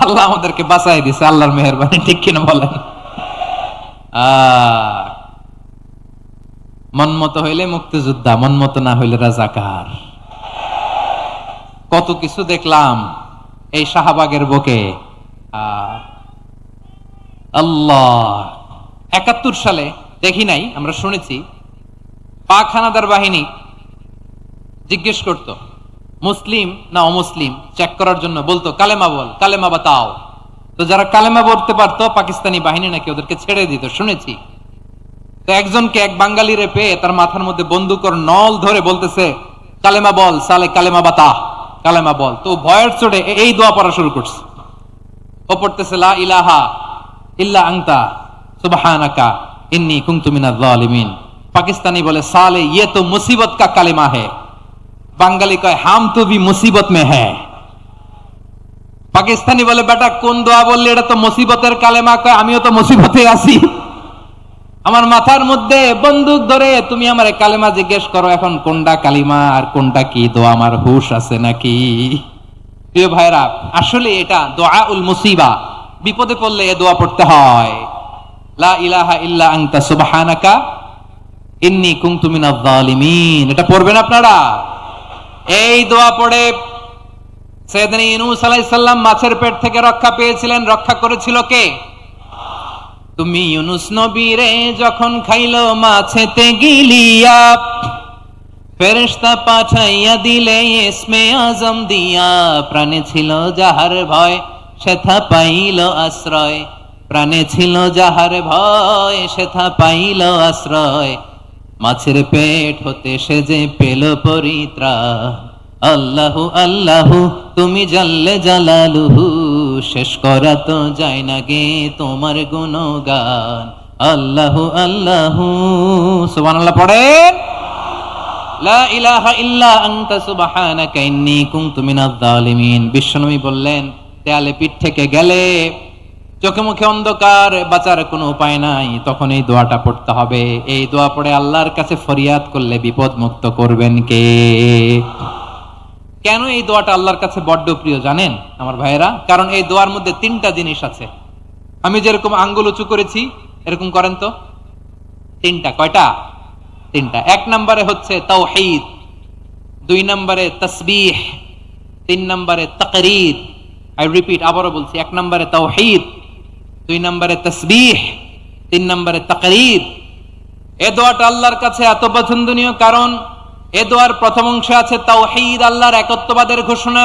আল্লাহ আমাদেরকে বাঁচাই দিছে, আল্লাহর মেহেরবানি, ঠিক কিনা বলেন? মনমতো হইলে মুক্তিযোদ্ধা, মনমতো না হইলে রাজাকার। কত কিছু দেখলাম এই শাহবাগের বুকে। আল্লাহ, ৭১ সালে দেখি নাই, আমরা শুনেছি। পাক হানাদার বাহিনী জিজ্ঞেস করত মুসলিম না অমুসলিম চেক করার জন্য, বলতো কালেমা বল, কালেমা বাতাও। তো যারা কালেমা বলতে পারতো পাকিস্তানি বাহিনী নাকি ওদেরকে ছেড়ে দিত, শুনেছি। তো একজনকে, এক বাঙালিরে পেয়ে তার মাথার মধ্যে বন্দুকর নল ধরে বলতেছে কালেমা বল সালে, কালেমা বাতা, কালেমা বল। তো ভয়ের চোটে এই দোয়া পড়া শুরু করছে। ও পড়তেছে লা ইলাহা ইল্লা আনতা সুবহানাকা ইন্নী কুনতু মিনাজ জালিমিন। পাকিস্তানি বলে সালে ये तो मुसीबत का কালেমা है। বাঙালি কয় হাম তো ভি মুসিবত মে হ্যায়। পাকিস্তানি বলে বেটা কোন দোয়া বললি, এটা তো মুসিবতের কালেমা। কয় আমিও তো মুসিবতে আছি, আমার মাথার মধ্যে বন্দুক ধরে তুমি আমারে কালেমা জিজ্ঞেস করো, এখন কোনটা কালিমা আর কোনটা কি দোয়া, আমার হুশ আছে নাকি? প্রিয় ভাইরা, আসলে এটা দুআউল মুসিবা, বিপদে পড়লে এই দোয়া পড়তে হয়। লা ইলাহা ইল্লা আনতা সুবহানাকা ইন্নী কুনতু মিনাজ জালিমিন, এটা পড়বেন আপনারা। এই দোয়া পড়ে সাইয়েদনা ইউনূস আলাইহিস সালাম মাছের পেট থেকে রক্ষা পেয়েছিলেন। রক্ষা করেছিল কে? তুমি ইউনূস নবী রে যখন খাইলো মাছেতে গিলিয়া, ফেরেশতা পাঠাইয়া দিলে ইসমে আজম দিয়া। প্রাণে ছিল যাহার ভয় সেথা পাইল আশ্রয়, প্রাণে ছিল যাহার ভয় সেথা পাইল আশ্রয়। মাছের পেট হতে সে যে পেল পরিত্রাণ। আল্লাহু আল্লাহু তুমি জাল্লে জালালুহু, শেষ করা তো যায় না গে তোমার গুণগান। আল্লাহু আল্লাহু, সুবহানাল্লাহ পড়েন। লা ইলাহা ইল্লা আনতা সুবহানাকা ইন্নী কুনতু মিনাজ জালিমিন। বিশ্বনবী বললেন, দেয়ালে পিঠ থেকে গেলে, চোখে মুখে অন্ধকার, বাঁচার কোনো উপায় নাই, তখন এই দোয়াটা পড়তে হবে। এই দোয়া পড়ে আল্লাহর কাছে ফরিয়াদ করলে বিপদ মুক্ত করবেন কে? কেন এই দোয়াটা আল্লাহর কাছে বড্ড প্রিয় জানেন আমার ভাইয়েরা? কারণ এই দোয়ার মধ্যে 3টা জিনিস আছে। আমি যেরকম আঙ্গুল উঁচু করেছি এরকম করেন তো। 3টা। কয়টা? 3টা। 1 নম্বরে হচ্ছে তাওহীদ, 2 নম্বরে তাসবিহ, 3 নম্বরে তাকরীর। আই রিপিট, আবারও বলছি, 1 নম্বরে তাওহীদ, 2 নম্বরে তাসবিহ, 3 নম্বরে তাকরীর। এই দোয়াটা আল্লাহর কাছে এত পছন্দনীয় কারণ এই দোয়ার প্রথম অংশে আছে তাওহীদ, আল্লাহর একত্ববাদের ঘোষণা।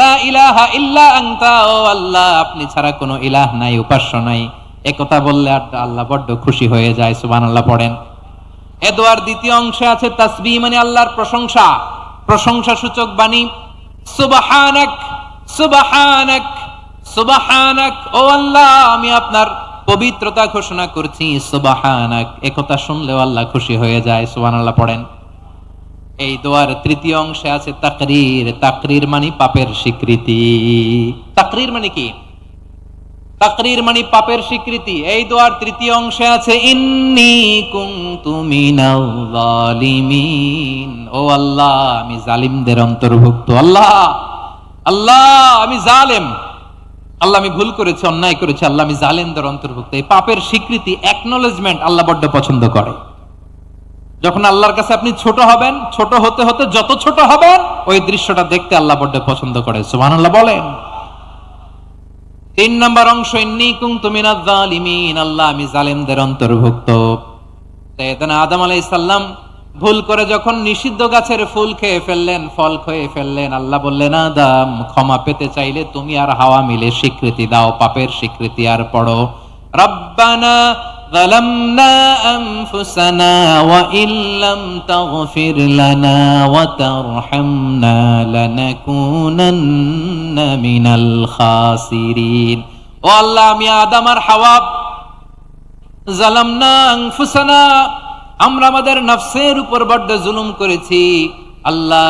লা ইলাহা ইল্লা আনতা, ও আল্লাহ আপনি ছাড়া কোনো ইলাহ নাই, উপাস্য নাই, একথা বললে আল্লাহ বড্ড খুশি হয়ে যায়। সুবহানাল্লাহ পড়েন। এই দোয়ার দ্বিতীয় অংশে আছে তাসবিহ, মানে আল্লাহর প্রশংসা, প্রশংসা সূচক বাণী। সুবহানাক সুবহানাক সুবহানাক, ও আল্লাহ আমি আপনার পবিত্রতা ঘোষণা করছি সুবহানাক, একথা শুনলেও আল্লাহ খুশি হয়ে যায়। সুবহানাল্লাহ পড়েন। এই দোয়ার তৃতীয় অংশে আছে তাকরীর। তাকরীর মানে পাপের স্বীকৃতি। তাকরীর মানে কি? তাকরীর মানে পাপের স্বীকৃতি। এই দোয়ার তৃতীয় অংশে আছে ইন্নী কুনতু মিনাল জালিমিন। ও আল্লাহ, আমি জালিমদের অন্তর্ভুক্ত। আল্লাহ, আল্লাহ আমি জালেম, আল্লাহ আমি ভুল করেছি, অন্যায় করেছি, আল্লাহ আমি জালেমদের অন্তর্ভুক্ত। এই পাপের স্বীকৃতি, অ্যাকনলেজমেন্ট আল্লাহ বড্ড পছন্দ করে। যখন আল্লাহর কাছে আপনি ছোট হবেন, ছোট হতে হতে যত ছোট হবেন, ওই দৃশ্যটা দেখতে আল্লাহ বড্ড পছন্দ করে। সুবহানাল্লাহ বলেন। 3 নম্বর অংশ ইন্নী কুনতু মিনাজ জালিমিন, আল্লাহ আমি জালেমদের অন্তর্ভুক্ত। সাইয়েদনা আদম আলাইহিস সালাম ভুল করে যখন নিষিদ্ধ গাছের ফুল খেয়ে ফেললেন, ফল খেয়ে ফেললেন, আল্লাহ বললেন আদম ক্ষমা পেতে চাইলে তুমি আর হাওয়া মিলে স্বীকৃতি দাও, পাপের স্বীকৃতি। আর পড়ো রব্বানা যালামনা আনফুসানা ওয়া ইল্লাম তাগফির লানা ওয়া তারহামনা লানাকুনান্না মিনাল খাসিরিন। ও আল্লাহ, আমি আদম আর হাওয়া যালামনা আনফুসানা, আমরা আমাদের নফসের উপর বড্ড জুলুম করেছি। আল্লাহ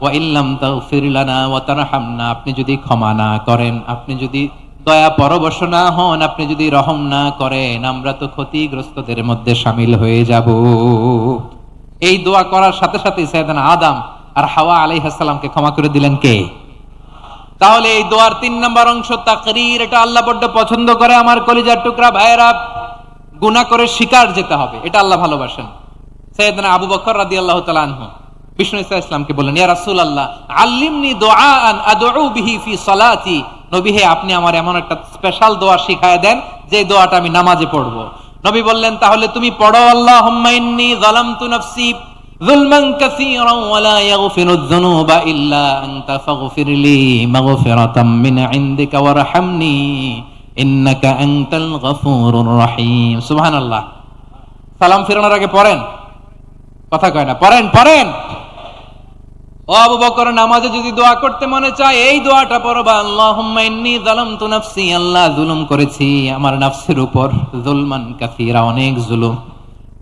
ওয়া ইল্লাম তাগফির লানা ওয়া তারহামনা, আপনি যদি ক্ষমা না করেন, আপনি যদি দয়া পরবশ না হন, আপনি যদি রহম না করেন, আমরা তো ক্ষতিগ্রস্তদের মধ্যে শামিল হয়ে যাব। এই দোয়া করার সাথে সাথে সাইয়েদনা আদম আর হাওয়া আলাইহিস সালামকে ক্ষমা করে দিলেন কে? তাহলে এই দোয়ার 3 নম্বর অংশ তাকরীর, এটা আল্লাহ বড্ড পছন্দ করে। আমার কলিজার টুকরা ভাইয়েরা, গুনাহ করে শিকার যেতে হবে, এটা আল্লাহ ভালোবাসেন। সাইয়েদনা আবু বকর রাদিয়াল্লাহু তাআলা আনহু বিষ্ণু ইসলামকে বললেন, ইয়া রাসূলুল্লাহ আল্লিমনি দুআআন আদউ বিহি ফি সালাতি। নবী হে, আপনি আমার এমন একটা স্পেশাল দোয়া শিখায় দেন যে দোয়াটা আমি নামাজে পড়ব। নবী বললেন, তাহলে তুমি পড়ো আল্লাহুম্মা ইন্নী যালামতু নাফসি যুলমান কাসীরান ওয়া লা ইয়াগফিরুয যুনুবা ইল্লা আনতা ফাগফিরলি মাগফিরাতাম মিন ইনদিকা ওয়ারহামনি ইন্নাকা আনতাল গফুরুর রহিম। সুবহানাল্লাহ। সালাম ফিরানোর আগে পড়েন, কথা কয় না, পড়েন পড়েন। ও আবু বকর, নামাজে যদি দোয়া করতে মনে চায় এই দোয়াটা পড়বা, আল্লাহুম্মা ইন্নী যালামতু নাফসি, আল্লাহ জুলুম করেছি আমার নফসের উপর, যুলমান কাসীরা, অনেক জুলুম,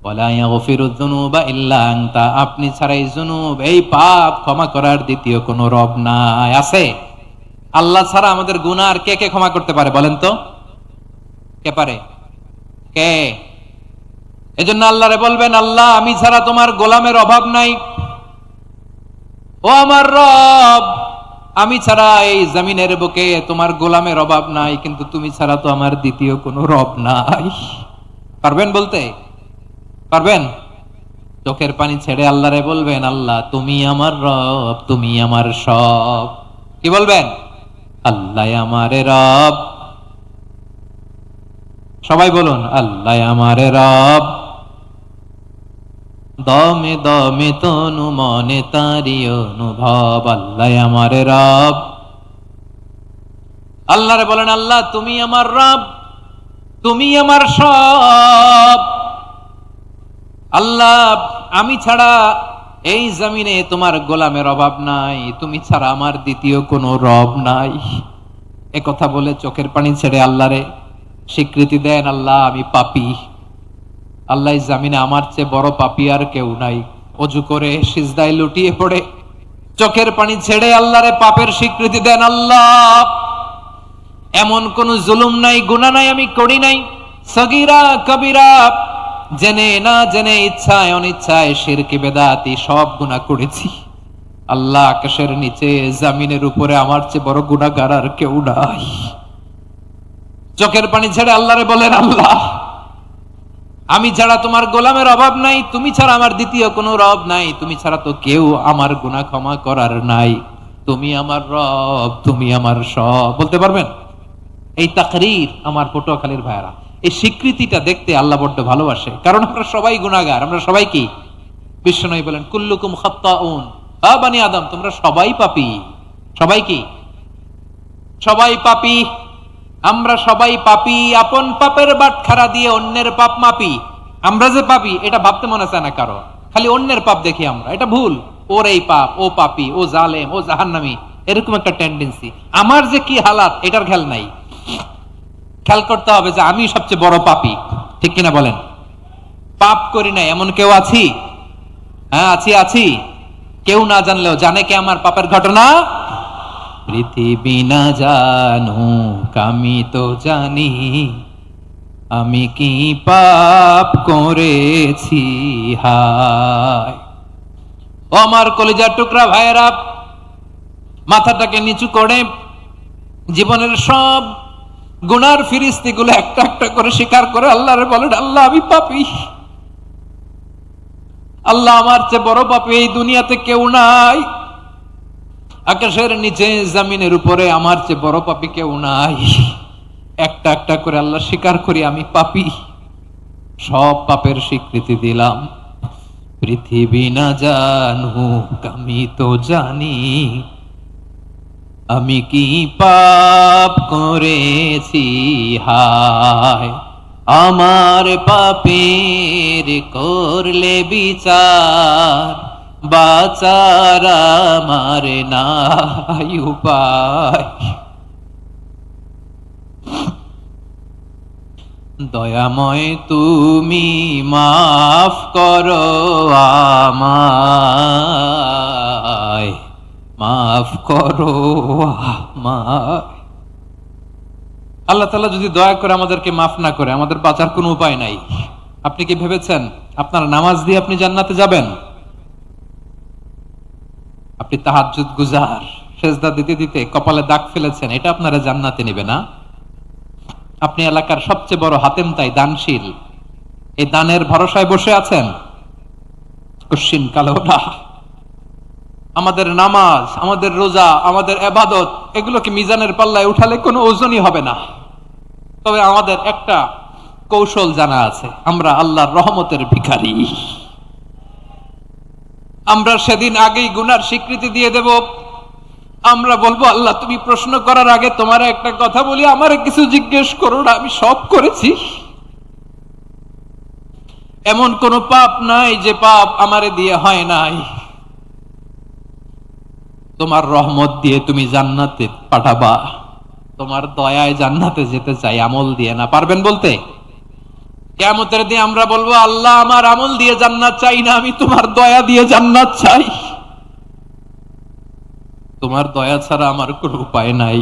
ওয়া লা ইয়াগফিরুয যুনুবা ইল্লা আনতা, আপনি ছাড়া এই জুনুব, এই পাপ ক্ষমা করার দ্বিতীয় কোনো রব নাই। আছে? আল্লাহ ছাড়া আমাদের গুনাহ আর কে কে ক্ষমা করতে পারে বলেন তো? কে পারে? কে? এজন্য আল্লাহরে বলবেন, আল্লাহ আমি ছাড়া তোমার গোলামের অভাব নাই। ও আমার রব, আমি ছাড়া এই জমিনের বুকে তোমার গোলামের অভাব নাই, কিন্তু তুমি ছাড়া তো আমার দ্বিতীয় কোনো রব নাই। পারবেন বলতে? পারবেন? চোখের পানি ছেড়ে আল্লাহরে বলবেন, আল্লাহ তুমি আমার রব, তুমি আমার সব। কি বলবেন? আল্লাহ আমারে রব। সবাই বলুন, আল্লাহ আমারে রব, দমে দমে তনু মনে তারি অনুভব, আল্লাহ আমারে রব। আল্লাহরে বলেন, আল্লাহ তুমি আমার রব, তুমি আমার সব। আল্লাহ আমি ছাড়া এই জমিনে তোমার গোলামের অভাব নাই, তুমি ছাড়া আমার দ্বিতীয় কোনো রব নাই। এ কথা বলে চোখের পানি ছেড়ে আল্লাহরে স্বীকৃতি দেন, আল্লাহ আমি পাপী, আল্লাহ জামিনে আমার চেয়ে বড় পাপী আর কেউ নাই। অজু করে সিজদায় লুটিয়ে পড়ে চোখের পানি ছেড়ে আল্লাহরে পাপের স্বীকৃতি দেন, আল্লাহ এমন কোন জুলুম নাই, গুনাহ নাই আমি করি নাই, সগীরা কবিরা, জেনে না জেনে, ইচ্ছায় অনিচ্ছায়, শিরকি বেদাতি সব গুনাহ করেছি। আল্লাহ আকাশের নিচে জমিনের উপরে আমার চেয়ে বড় গুনাহগার আর কেউ নাই। চোখের পানি ছেড়ে আল্লাহরে বলেন, আল্লাহ আমি ছাড়া তোমার গোলামের অভাব নাই, তুমি ছাড়া আমার দ্বিতীয় কোনো রব নাই, তুমি ছাড়া তো কেউ আমার গুনাহ ক্ষমা করার নাই, তুমি আমার রব, তুমি আমার সব। বলতে পারবেন? এই তাকরীর আমার পটুয়াখালীর ভাইরা, এই স্বীকৃতিটা দেখতে আল্লাহ বড্ড ভালোবাসে, কারণ আমরা সবাই গুনাহগার। আমরা সবাই কি? বিশ্বনবী বলেন, কুল্লুকুম খাত্তাউন, আ বানি আদম তোমরা সবাই পাপী। সবাই কি? সবাই পাপী। আমরা সবাই পাপী, আপন পাপের বাটখারা দিয়ে অন্যের পাপ মাপি। আমরা যে পাপী এটা ভাবতে মনে চায় না কারো, খালি অন্যের পাপ দেখি আমরা, এটা ভুল। ওর এই পাপ, ও পাপী, ও জালেম, ও জাহান্নামী, এরকম একটা টেন্ডেন্সি। আমার যে কি হালাত এটার খেয়াল নাই। খেয়াল করতে হবে যে আমি সবচেয়ে বড় পাপী, ঠিক কিনা বলেন? পাপ করি না এমন কেউ আছি? হ্যাঁ আছি। কেউ না জানলেও জানে কে আমার পাপের ঘটনা? পৃথিবী না জানুক আমি তো জানি আমি কি পাপ করেছি। হায় ও আমার কলিজার টুকরা ভাইয়েরা, মাথাটাকে নিচু করে জীবনের সব গুনার ফিরিস্তিগুলো একটা একটা করে স্বীকার করে আল্লাহরে বলেন, আল্লাহ আমি পাপী, আল্লাহ আমার চেয়ে বড় পাপী এই দুনিয়াতে কেউ নাই, আকাশের নিচে জমিনের উপরে আমার চেয়ে বড় পাপী কেউ নাই। একটা একটা করে আল্লাহ স্বীকার করি আমি পাপী, সব পাপের স্বীকৃতি দিলাম। পৃথিবী না জানুক আমি তো জানি আমি কি পাপ করেছি। হায় আমার পাপের করলে বিচার, বাঁচার আমার নাই উপায়। দয়াময় তুমি মাফ করো আমায়, মাফ করো আমায়। আল্লাহ তাআলা যদি দয়া করে আমাদেরকে মাফ না করে, আমাদের বাঁচার কোনো উপায় নাই। আপনি কি ভেবেছেন আপনার নামাজ দিয়ে আপনি জান্নাতে যাবেন? আপনি তাহাজ্জুদ গুজার, সেজদা দিতে দিতে কপালে দাগ ফেলেছেন, এটা আপনারা জান্নাতে নেবে না? আপনি এলাকার সবচেয়ে বড় হাতেম তাই দানশীল, এই দানের ভরসায় বসে আছেন, কশিন কালো না। আমাদের নামাজ, আমাদের রোজা, আমাদের ইবাদত, এগুলোকে মিজানের পাল্লায় উঠালে কোনো ওজনই হবে না। তবে আমাদের একটা কৌশল জানা আছে, আমরা আল্লাহর রহমতের ভিখারি। আমরা সেদিন আগেই গুনার স্বীকৃতি দিয়ে দেব। আমরা বলবো, আল্লাহ তুমি প্রশ্ন করার আগে তোমার একটা কথা বলি, আমারে কিছু জিজ্ঞেস করো না, আমি সব করেছি। এমন কোন পাপ নাই যে পাপ আমারে দিয়ে হয় নাই। তোমার রহমত দিয়ে তুমি জান্নাতে পাঠাবা, তোমার দয়ায় জান্নাতে যেতে চাই, আমল দিয়ে না। পারবেন বলতে? কিয়ামতের দিন আমরা বলবো, আল্লাহ আমার আমল দিয়ে জান্নাত চাই না, আমি তোমার দয়া দিয়ে জান্নাত চাই। তোমার দয়া ছাড়া আমার কোনো উপায় নাই।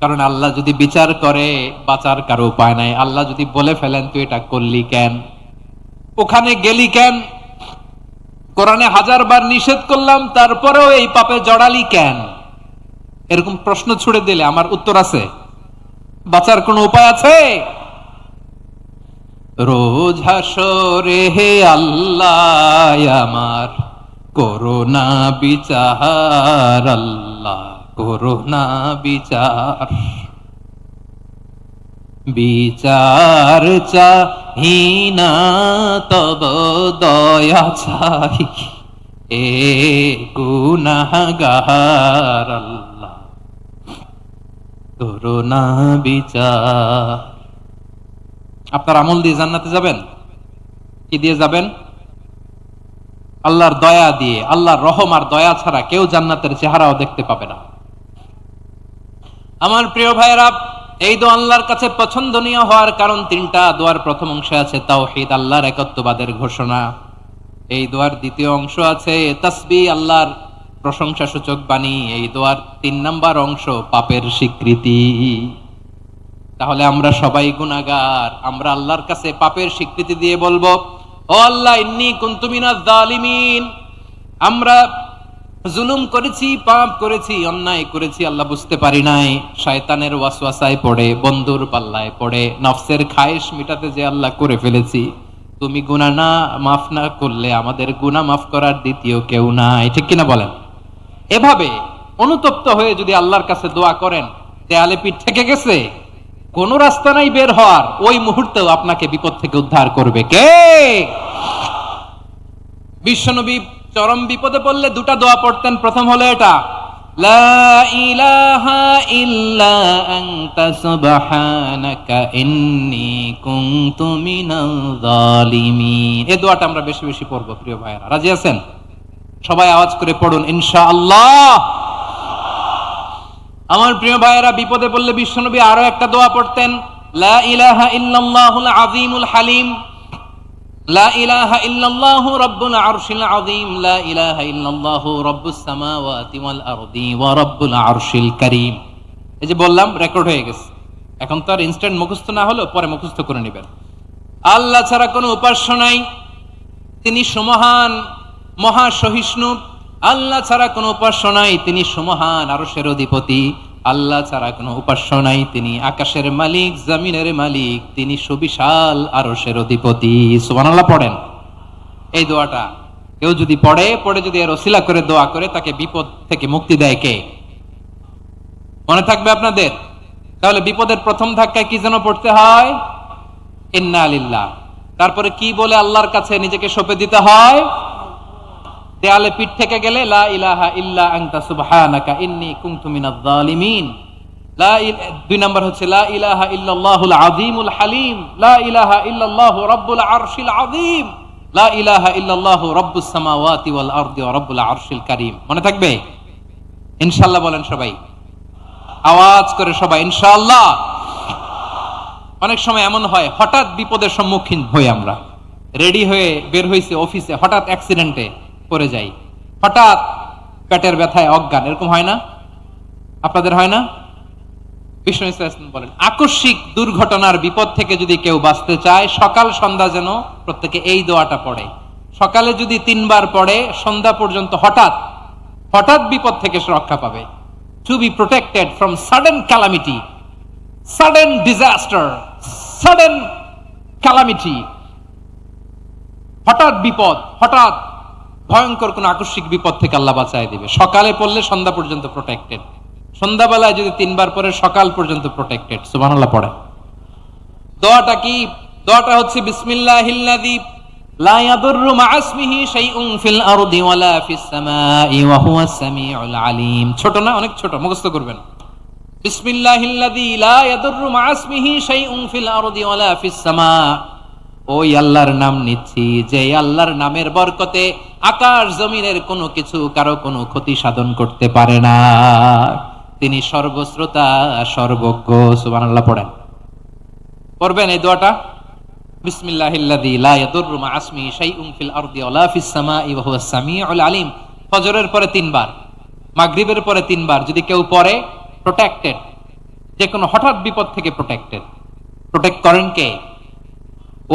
কারণ আল্লাহ যদি বিচার করে, বাঁচার কারো উপায় নাই। আল্লাহ যদি বলে ফেলেন তুই এটা করলি কেন, ওখানে গেলি কেন, কোরআনে 1000 বার নিষেধ করলাম তারপরেও এই পাপে জড়ালি কেন, এরকম প্রশ্ন ছুড়ে দিলে আমার উত্তর আছে? বাঁচার কোনো উপায় আছে? রোজ হাসরে হে আল্লাহ আমার করোনা বিচার, আল্লাহ করোনা বিচার। বিচার চাহি না তব দয়া চাই, এ গুনাহগার, আল্লাহ করোনা বিচার। আপনার আমল দিয়ে জান্নাতে যাবেন? কি দিয়ে যাবেন? আল্লাহর দয়া দিয়ে। আল্লাহর রহম আর দয়া ছাড়া কেউ জান্নাতের চেহারাও দেখতে পাবে না। আমার প্রিয় ভাইয়েরা, এই দোয়া আল্লাহর কাছে পছন্দনীয় হওয়ার কারণ 3টা। দোয়ার প্রথম অংশে আছে তাওহীদ, আল্লাহর একত্ববাদের ঘোষণা। এই দোয়ার দ্বিতীয় অংশ আছে তাসবিহ, আল্লাহর প্রশংসা সূচক বাণী। এই দোয়ার 3 নাম্বার অংশ পাপের স্বীকৃতি। তাহলে আমরা সবাই গুনাহগার। আমরা আল্লাহর কাছে পাপের স্বীকৃতি দিয়ে বলবো, ও আল্লাহ ইন্নী কুনতু মিনাজ জালিমিন, আমরা জুলুম করেছি, পাপ করেছি, অন্যায় করেছি, আল্লাহ বুঝতে পারি নাই। শয়তানের ওয়াসওয়াসায় পড়ে, বন্ধুর পাল্লায় পড়ে, নফসের খায়েশ মিটাতে যে আল্লাহ করে ফেলেছি। তুমি গুনাহ না মাফ না করলে আমাদের গুনাহ মাফ করার দ্বিতীয় কেউ নাই, ঠিক কিনা বলেন? এভাবে অনুতপ্ত হয়ে যদি আল্লাহর কাছে দোয়া করেন, দেয়ালে পিঠ থেকে গেছে, কোন রাস্তা নাই বের হওয়ার, ওই মুহূর্তেও আপনাকে বিপদ থেকে উদ্ধার করবে কে? বিশ্বনবী চরম বিপদে পড়লে 2টা দোয়া পড়তেন। প্রথম হলো এটা, লা ইলাহা ইল্লা আনতা সুবহানাকা ইন্নী কুনতু মিনাল জালিমিন। এই দোয়াটা আমরা বেশি বেশি পড়বো প্রিয় ভাইরা। রাজি আছেন? সবাই আওয়াজ করে পড়ুন ইনশাআল্লাহ। আমার প্রিয় ভাইয়েরা, বিপদে পড়লে বিশ্বনবী আরো একটা দোয়া পড়তেন, লা ইলাহা ইল্লাল্লাহুল আযীমুল হালিম, লা ইলাহা ইল্লাল্লাহু রাব্বুল আরশিল আযীম, লা ইলাহা ইল্লাল্লাহু রাব্বুস সামাওয়াতি ওয়াল আরদি ওয়া রাব্বুল আরশিল কারীম। এই যে বললাম, রেকর্ড হয়ে গেছে। এখন তো আর ইনস্ট্যান্ট মুখস্থ না হলো, পরে মুখস্থ করে নেবেন। আল্লাহ ছাড়া কোনো উপাস্য নাই, তিনি সমহান, মহা সহিষ্ণু। আল্লাহ ছাড়া কোনো উপাস্য নাই, তিনি সমহান, আরশের অধিপতি। আল্লাহ ছাড়া কোনো উপাস্য নাই, তিনি আকাশের মালিক, জমিনের মালিক, তিনি সুবিশাল আরশের অধিপতি। সুবহানাল্লাহ পড়েন। এই দোয়াটা কেউ যদি পড়ে যদি এর ওসিলা করে দোয়া করে, তাকে বিপদ থেকে মুক্তি দেয় কে? মনে থাকবে আপনাদের? তাহলে বিপদের প্রথম ধাক্কায় কি যেন পড়তে হয়? ইন্না লিল্লাহ। তারপরে কি বলে আল্লাহর কাছে নিজেকে সঁপে দিতে হয়? দেয়ালে পিঠ থেকে গেলে লা ইলাহা ইল্লা আনতা সুবহানাকা ইন্নী কুনতু মিনাজ জালিমিন। দুই নাম্বার হচ্ছে লা ইলাহা ইল্লাল্লাহুল আযীমুল হালিম, লা ইলাহা ইল্লাল্লাহু রাব্বুল আরশিল আযীম, লা ইলাহা ইল্লাল্লাহু রাব্বুস সামাওয়াতি ওয়াল আরদি ওয়া রাব্বুল আরশিল কারীম। মনে থাকবে? ইনশাআল্লাহ বলেন সবাই, আওয়াজ করে সবাই ইনশাআল্লাহ। অনেক সময় এমন হয়, হঠাৎ বিপদের সম্মুখীন হই আমরা, রেডি হয়ে বের হইছে অফিসে, হঠাৎ অ্যাক্সিডেন্টে পড়ে যাই, হঠাৎ পেটের ব্যথায় অজ্ঞান, এরকম হয় না? আপনাদের হয় না? বিষ্ণু ইসলাম বলেন, আকস্মিক দুর্ঘটনার বিপদ থেকে যদি কেউ বাঁচতে চায়, সকাল সন্ধ্যা যেন প্রত্যেকে এই দোয়াটা পড়ে। সকালে যদি 3 বার পড়ে, সন্ধ্যা পর্যন্ত হঠাৎ হঠাৎ বিপদ থেকে সে রক্ষা পাবে। To be protected from sudden calamity, sudden disaster, sudden calamity, হঠাৎ বিপদ, হঠাৎ ভয়ঙ্কর কোন আকস্মিক বিপদ থেকে আল্লাহ বাঁচায় দিবে। সকালে পড়লে সন্ধ্যা পর্যন্ত প্রোটেক্টেড, সন্ধ্যাবেলায় যদি 3 বার পরে সকাল পর্যন্ত প্রোটেক্টেড। সুবহানাল্লাহ পড়ে। দোয়াটা কি? দোয়াটা হচ্ছে বিসমিল্লাহিল্লাযী লা ইয়াদুররু মা ইসমিহি শাইউন ফিল আরদি ওয়ালা ফিস সামাই ওয়া হুয়াস সামিউল আলিম। ছোট না? অনেক ছোট, মুখস্থ করবেন। বিসমিল্লাহিল্লাযী লা ইয়াদুররু মা ইসমিহি শাইউন ফিল আরদি ওয়ালা ফিস সামা। ওই আল্লাহর নাম নিচ্ছি, যে আল্লাহর নামের বরকতে আকাশ জমিনের কোনো কিছু কারো কোনো ক্ষতি সাধন করতে পারে না। তিনি সর্বশ্রোতা, সর্বজ্ঞ। সুবহানাল্লাহ পড়েন। পড়বেন এই দোয়াটা, বিসমিল্লাহিল্লাযী লা ইয়াদুররু মা ইসমিহি শাইউন ফিল আরদি ওয়ালা ফিস সামাই ওয়া হুয়াস সামিউল আলিম। ফজরের পরে 3 বার, মাগরিবের পরে 3 বার যদি কেউ পড়ে, প্রোটেক্টেড, যে কোনো হঠাৎ বিপদ থেকে প্রোটেক্টেড। প্রোটেক্ট করেন কে?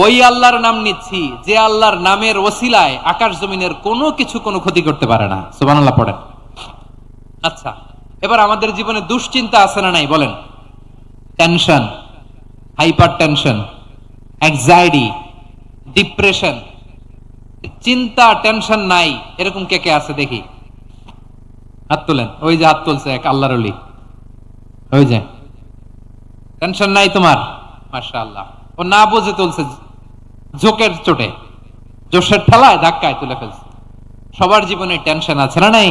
ওই আল্লাহর নাম নিচ্ছি, যে আল্লাহর নামের ওসিলায় আকাশ জমিনের কোনো কিছু কোনো ক্ষতি করতে পারে না। সুবহানাল্লাহ পড়েন। আচ্ছা, এবার আমাদের জীবনে দুশ্চিন্তা আছে না নাই বলেন? Tension, hyper tension, anxiety, depression, চিন্তা, টেনশন নাই, এরকম কে কে আছে দেখি? হাত তোলেন। ওই যে হাত তুলছে এক আল্লাহর ওলি, ওই যে। টেনশন নাই তোমার? মাশাআল্লাহ। ও না বুঝে তুলছে, জোকের চোটে, জোশের ঠেলায় ধাক্কায় তুলে ফেলছে। সবার জীবনে টেনশন আছে না নাই?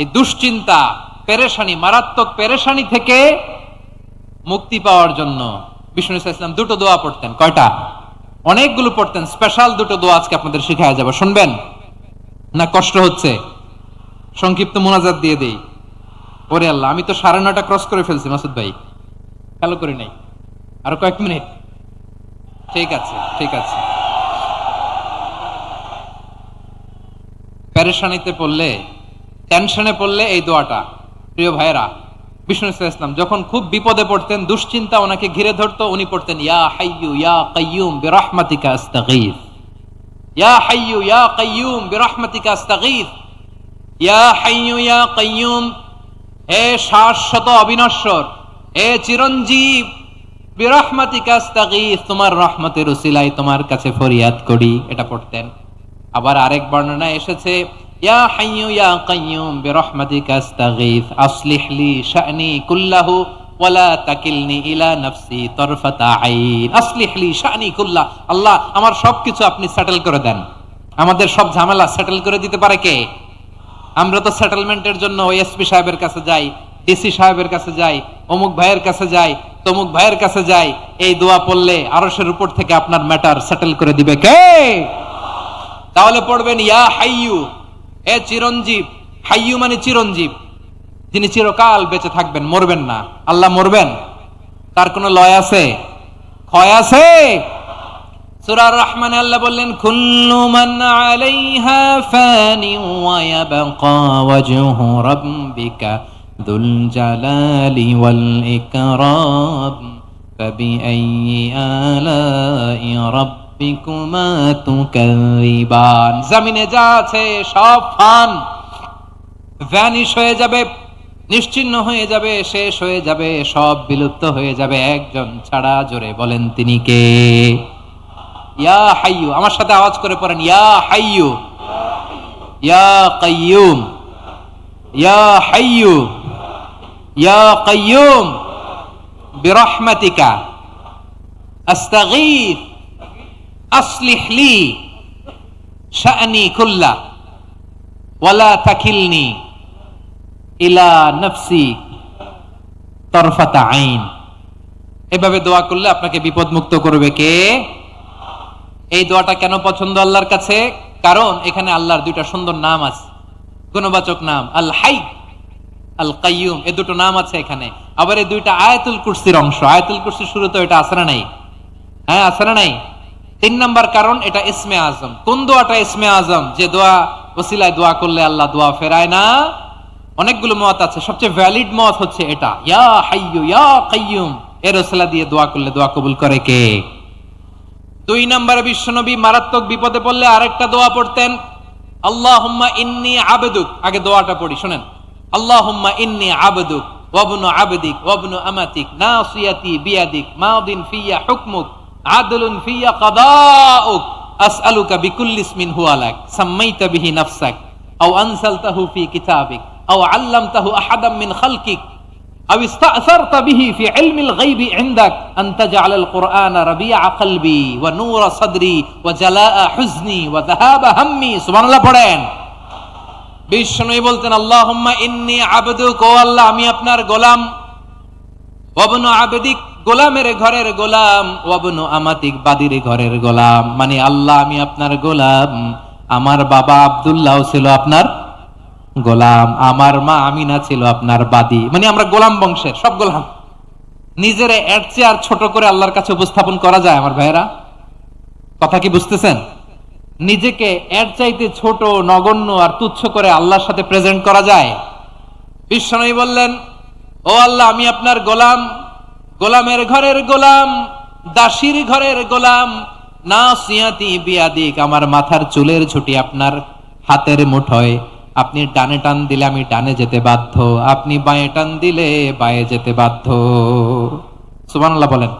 এই দুশ্চিন্তা, পেরেশানি, মারাত্মক পেরেশানি থেকে মুক্তি পাওয়ার জন্য বিষ্ণু ইসলাম 2টো দোয়া পড়তেন। কয়টা? অনেকগুলো পড়তেন। স্পেশাল 2টো দোয়া আজকে আপনাদের শিখায়া যাবে, শুনবেন না? কষ্ট হচ্ছে? সংক্ষিপ্ত মোনাজাত দিয়ে দেই। ওরে আল্লাহ, আমি তো 9:30 ক্রস করে ফেলছি মাসুদ ভাই, খেয়াল করি নাই। আরো কয়েক মিনিট। ঠিক আছে, ঠিক আছে। পেরেশানিতে পড়লে, টেনশনে পড়লে এই দোয়াটা, প্রিয় ভাইরা, বিষ্ণু ইসলাম যখন খুব বিপদে পড়তেন, দুশ্চিন্তা ওনাকে ঘিরে ধরতো, উনি পড়তেন ইয়া হাইয়্যু ইয়া কাইয়্যুম বিরহমাতিকা আস্তাগীথ, ইয়া হাইয়্যু ইয়া কাইয়্যুম বিরহমাতিকা আস্তাগীথ, ইয়া হাইয়্যু ইয়া কাইয়্যুম, হে শাশ্বত অবিনশ্বর, হে চিরঞ্জীব, বিরহমাতিকা আস্তাগীথ, তোমার রহমতের উসিলায় তোমার কাছে ফরিয়াদ করি। এটা পড়তেন। আবার আরেক বর্ণনায় এসেছে ইয়া হাইয়্যু ইয়া কাইয়্যুম বিরহমাতিকা আস্তাগীথ আসলিহ লি শা'নি কুল্লাহু ওয়ালা তাকিলনি ইলা নাফসি তারফাতা আইন। আসলিহ লি শা'নি কুল্লাহ, আল্লাহ আমার সবকিছু আপনি সেটেল করে দেন। আমাদের সব ঝামেলা সেটেল করে দিতে পারে কে? আমরা তো সেটেলমেন্টের জন্য এসপি সাহেবের কাছে যাই, ডিসি সাহেবের কাছে যাই, অমুক ভাইয়ের কাছে যাই, তমুক ভাইয়ের কাছে যাই। এই দোয়া পড়লে আরশের উপর থেকে আপনার ম্যাটার সেটেল করে দিবে কে? তাহলে পড়বেন ইয়া হাইয়্যু, হে চিরঞ্জীব। হাইয়্যু মানে চিরঞ্জীব, যিনি চিরকাল বেঁচে থাকবেন, মরবেন না। আল্লাহ মরবেন? তার কোনো লয় আছে? ক্ষয় আছে? সূরা আর-রহমানে আল্লাহ বললেন, কুল্লু মান আলাইহা ফানি ওয়া ইয়াবকা ওয়াজহু রাব্বিকা যুল জালালি ওয়াল ইকরাম ফাবিআইয়ি আলাই রাব্বিকুমা তুকাযিবান। জমিনে যা আছে সব ফান, ভ্যানিশ হয়ে যাবে, নিশ্চিহ্ন হয়ে যাবে, শেষ হয়ে যাবে, সব বিলুপ্ত হয়ে যাবে, একজন ছাড়া। জোরে বলেন তিনি কে? ইয়া হাইয়ু। আমার সাথে আওয়াজ করে পড়েন, ইয়া হাইয়ু, ইয়া কাইয়ুম, ইয়া হাইয়ু, ইয়া কাইয়ুম বিরহমাতিকা আস্তাগীথ আসলিহ লি শা'নি কুল্লা ওয়ালা তাকিলনি ইলা নাফসি তরফাতা আইন। এভাবে দোয়া করলে আপনাকে বিপদ মুক্ত করবে কে? এই দোয়াটা কেন পছন্দ আল্লাহর কাছে? কারণ এখানে আল্লাহর দুইটা সুন্দর নাম আছে, গুণবাচক নাম, আল হাই, আল কাইয়ুম। এই দুটো নাম আছে এখানে। আবার এই দুইটা আয়াতুল কুরসির অংশ। আয়াতুল কুরসির শুরুতে এটা আছে না নাই? হ্যাঁ, আছে না নাই? 3 নাম্বার কারণ, এটা ইসমে আজম। কোন দোয়াটা ইসমে আজম? যে দোয়া ওসিলায় দোয়া করলে আল্লাহ দোয়া ফেরায় না। অনেকগুলো মত আছে, সবচেয়ে ভ্যালিড মত হচ্ছে এটা, ইয়া হাইয়ু ইয়া কাইয়ুম। এর ওসিলা দিয়ে দোয়া করলে দোয়া কবুল করে কে? 2 নম্বরে বিশ্বনবী মারাত্মক বিপদে পড়লে আরেকটা দোয়া পড়তেন, আল্লাহুম্মা ইন্নী আবদুক। আগে দোয়াটা পড়ি, শুনেন। আল্লাহুম্মা ইন্নী আবদুক ওয়া ইবনু আবদিক ওয়া ইবনু আমাতিক নাসিয়াতি বিয়াদিক মাদিন ফিয়া হুকমুক আদলুন ফিয়া কাদাউক আসআলুকা বিকুল্লি ইসমিন হুয়া লাক সাম্মাইতা বিহি নাফসাক আও আনসালতাহু ফি কিতাবিক আও আল্লামতাহু আহাদাম মিন খালকিক আও ইস্তা'সারতা বিহি ফি ইলমিল গায়বি ইনদাক আন তাজআলাল কুরআনা রাবিআ কলবি ওয়া নূরা সাদরি ওয়া জালাআ হুজনি ওয়া যাহাবা হাম্মি। সুবহানাল্লাহ পড়েন। বিশ্বনবী বলতেন, আল্লাহুম্মা ইন্নী আবদুক, ও আল্লাহ আমি আপনার গোলাম, ওয়া ইবনু আবদিক, গোলামের ঘরের গোলাম, ওয়া ইবনু আমাতিক, বাদীর ঘরের গোলাম। মানে আল্লাহ আমি আপনার গোলাম। আমার বাবা আব্দুল্লাহ ছিল আপনার গোলাম, আমার মা আমিনা ছিল আপনার বাদী। মানে আমরা গোলাম বংশের, সব গোলাম। নিজেরে এর চেয়ে আর ছোট করে আল্লাহর কাছে উপস্থাপন করা যায় আমার ভাইয়েরা? কথা কি বুঝতেছেন? নিজেকে এর চাইতে ছোট, নগণ্য আর তুচ্ছ করে আল্লাহর সাথে প্রেজেন্ট করা যায়? বিশ্বনবী বললেন, ও আল্লাহ আমি আপনার গোলাম, গোলামের ঘরের গোলাম, দাসীর ঘরের গোলাম, নাসিয়াতি বিয়াদিক, আমার মাথার চুলের ঝুঁটি আপনার হাতের মুঠোয়। আপনি ডানে টান দিলে আমি ডানে যেতে বাধ্য, আপনি বাঁয়ে টান দিলে বাঁয়ে যেতে বাধ্য। সুবহানাল্লাহ বলেন।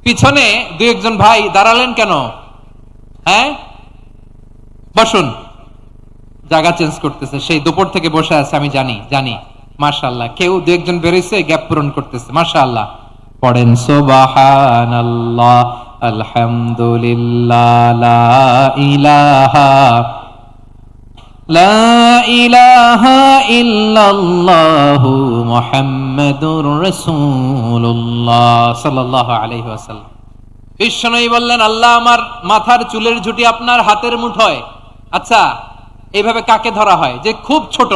পিছনে 2-1 ভাই দাঁড়ালেন কেন? হ্যাঁ, বসুন। জায়গা চেঞ্জ করতেছে, সেই দুপুর থেকে বসে আছে আমি জানি। মাশাআল্লাহ। কেউ 2-1 বেরিয়েছে, গ্যাপ পূরণ করতেছে। মাশাআল্লাহ। পড়েন সুবহানাল্লাহ, আলহামদুলিল্লাহ, লা ইলাহা ইল্লাল্লাহু মুহাম্মাদুর রাসূলুল্লাহ সাল্লাল্লাহু আলাইহি ওয়াসাল্লাম। বিশ্বনবী বললেন, আল্লাহ আমার মাথার চুলের ঝুঁটি আপনার হাতের মুঠোয়। আচ্ছা, এইভাবে কাকে ধরা হয়? যে খুব ছোট,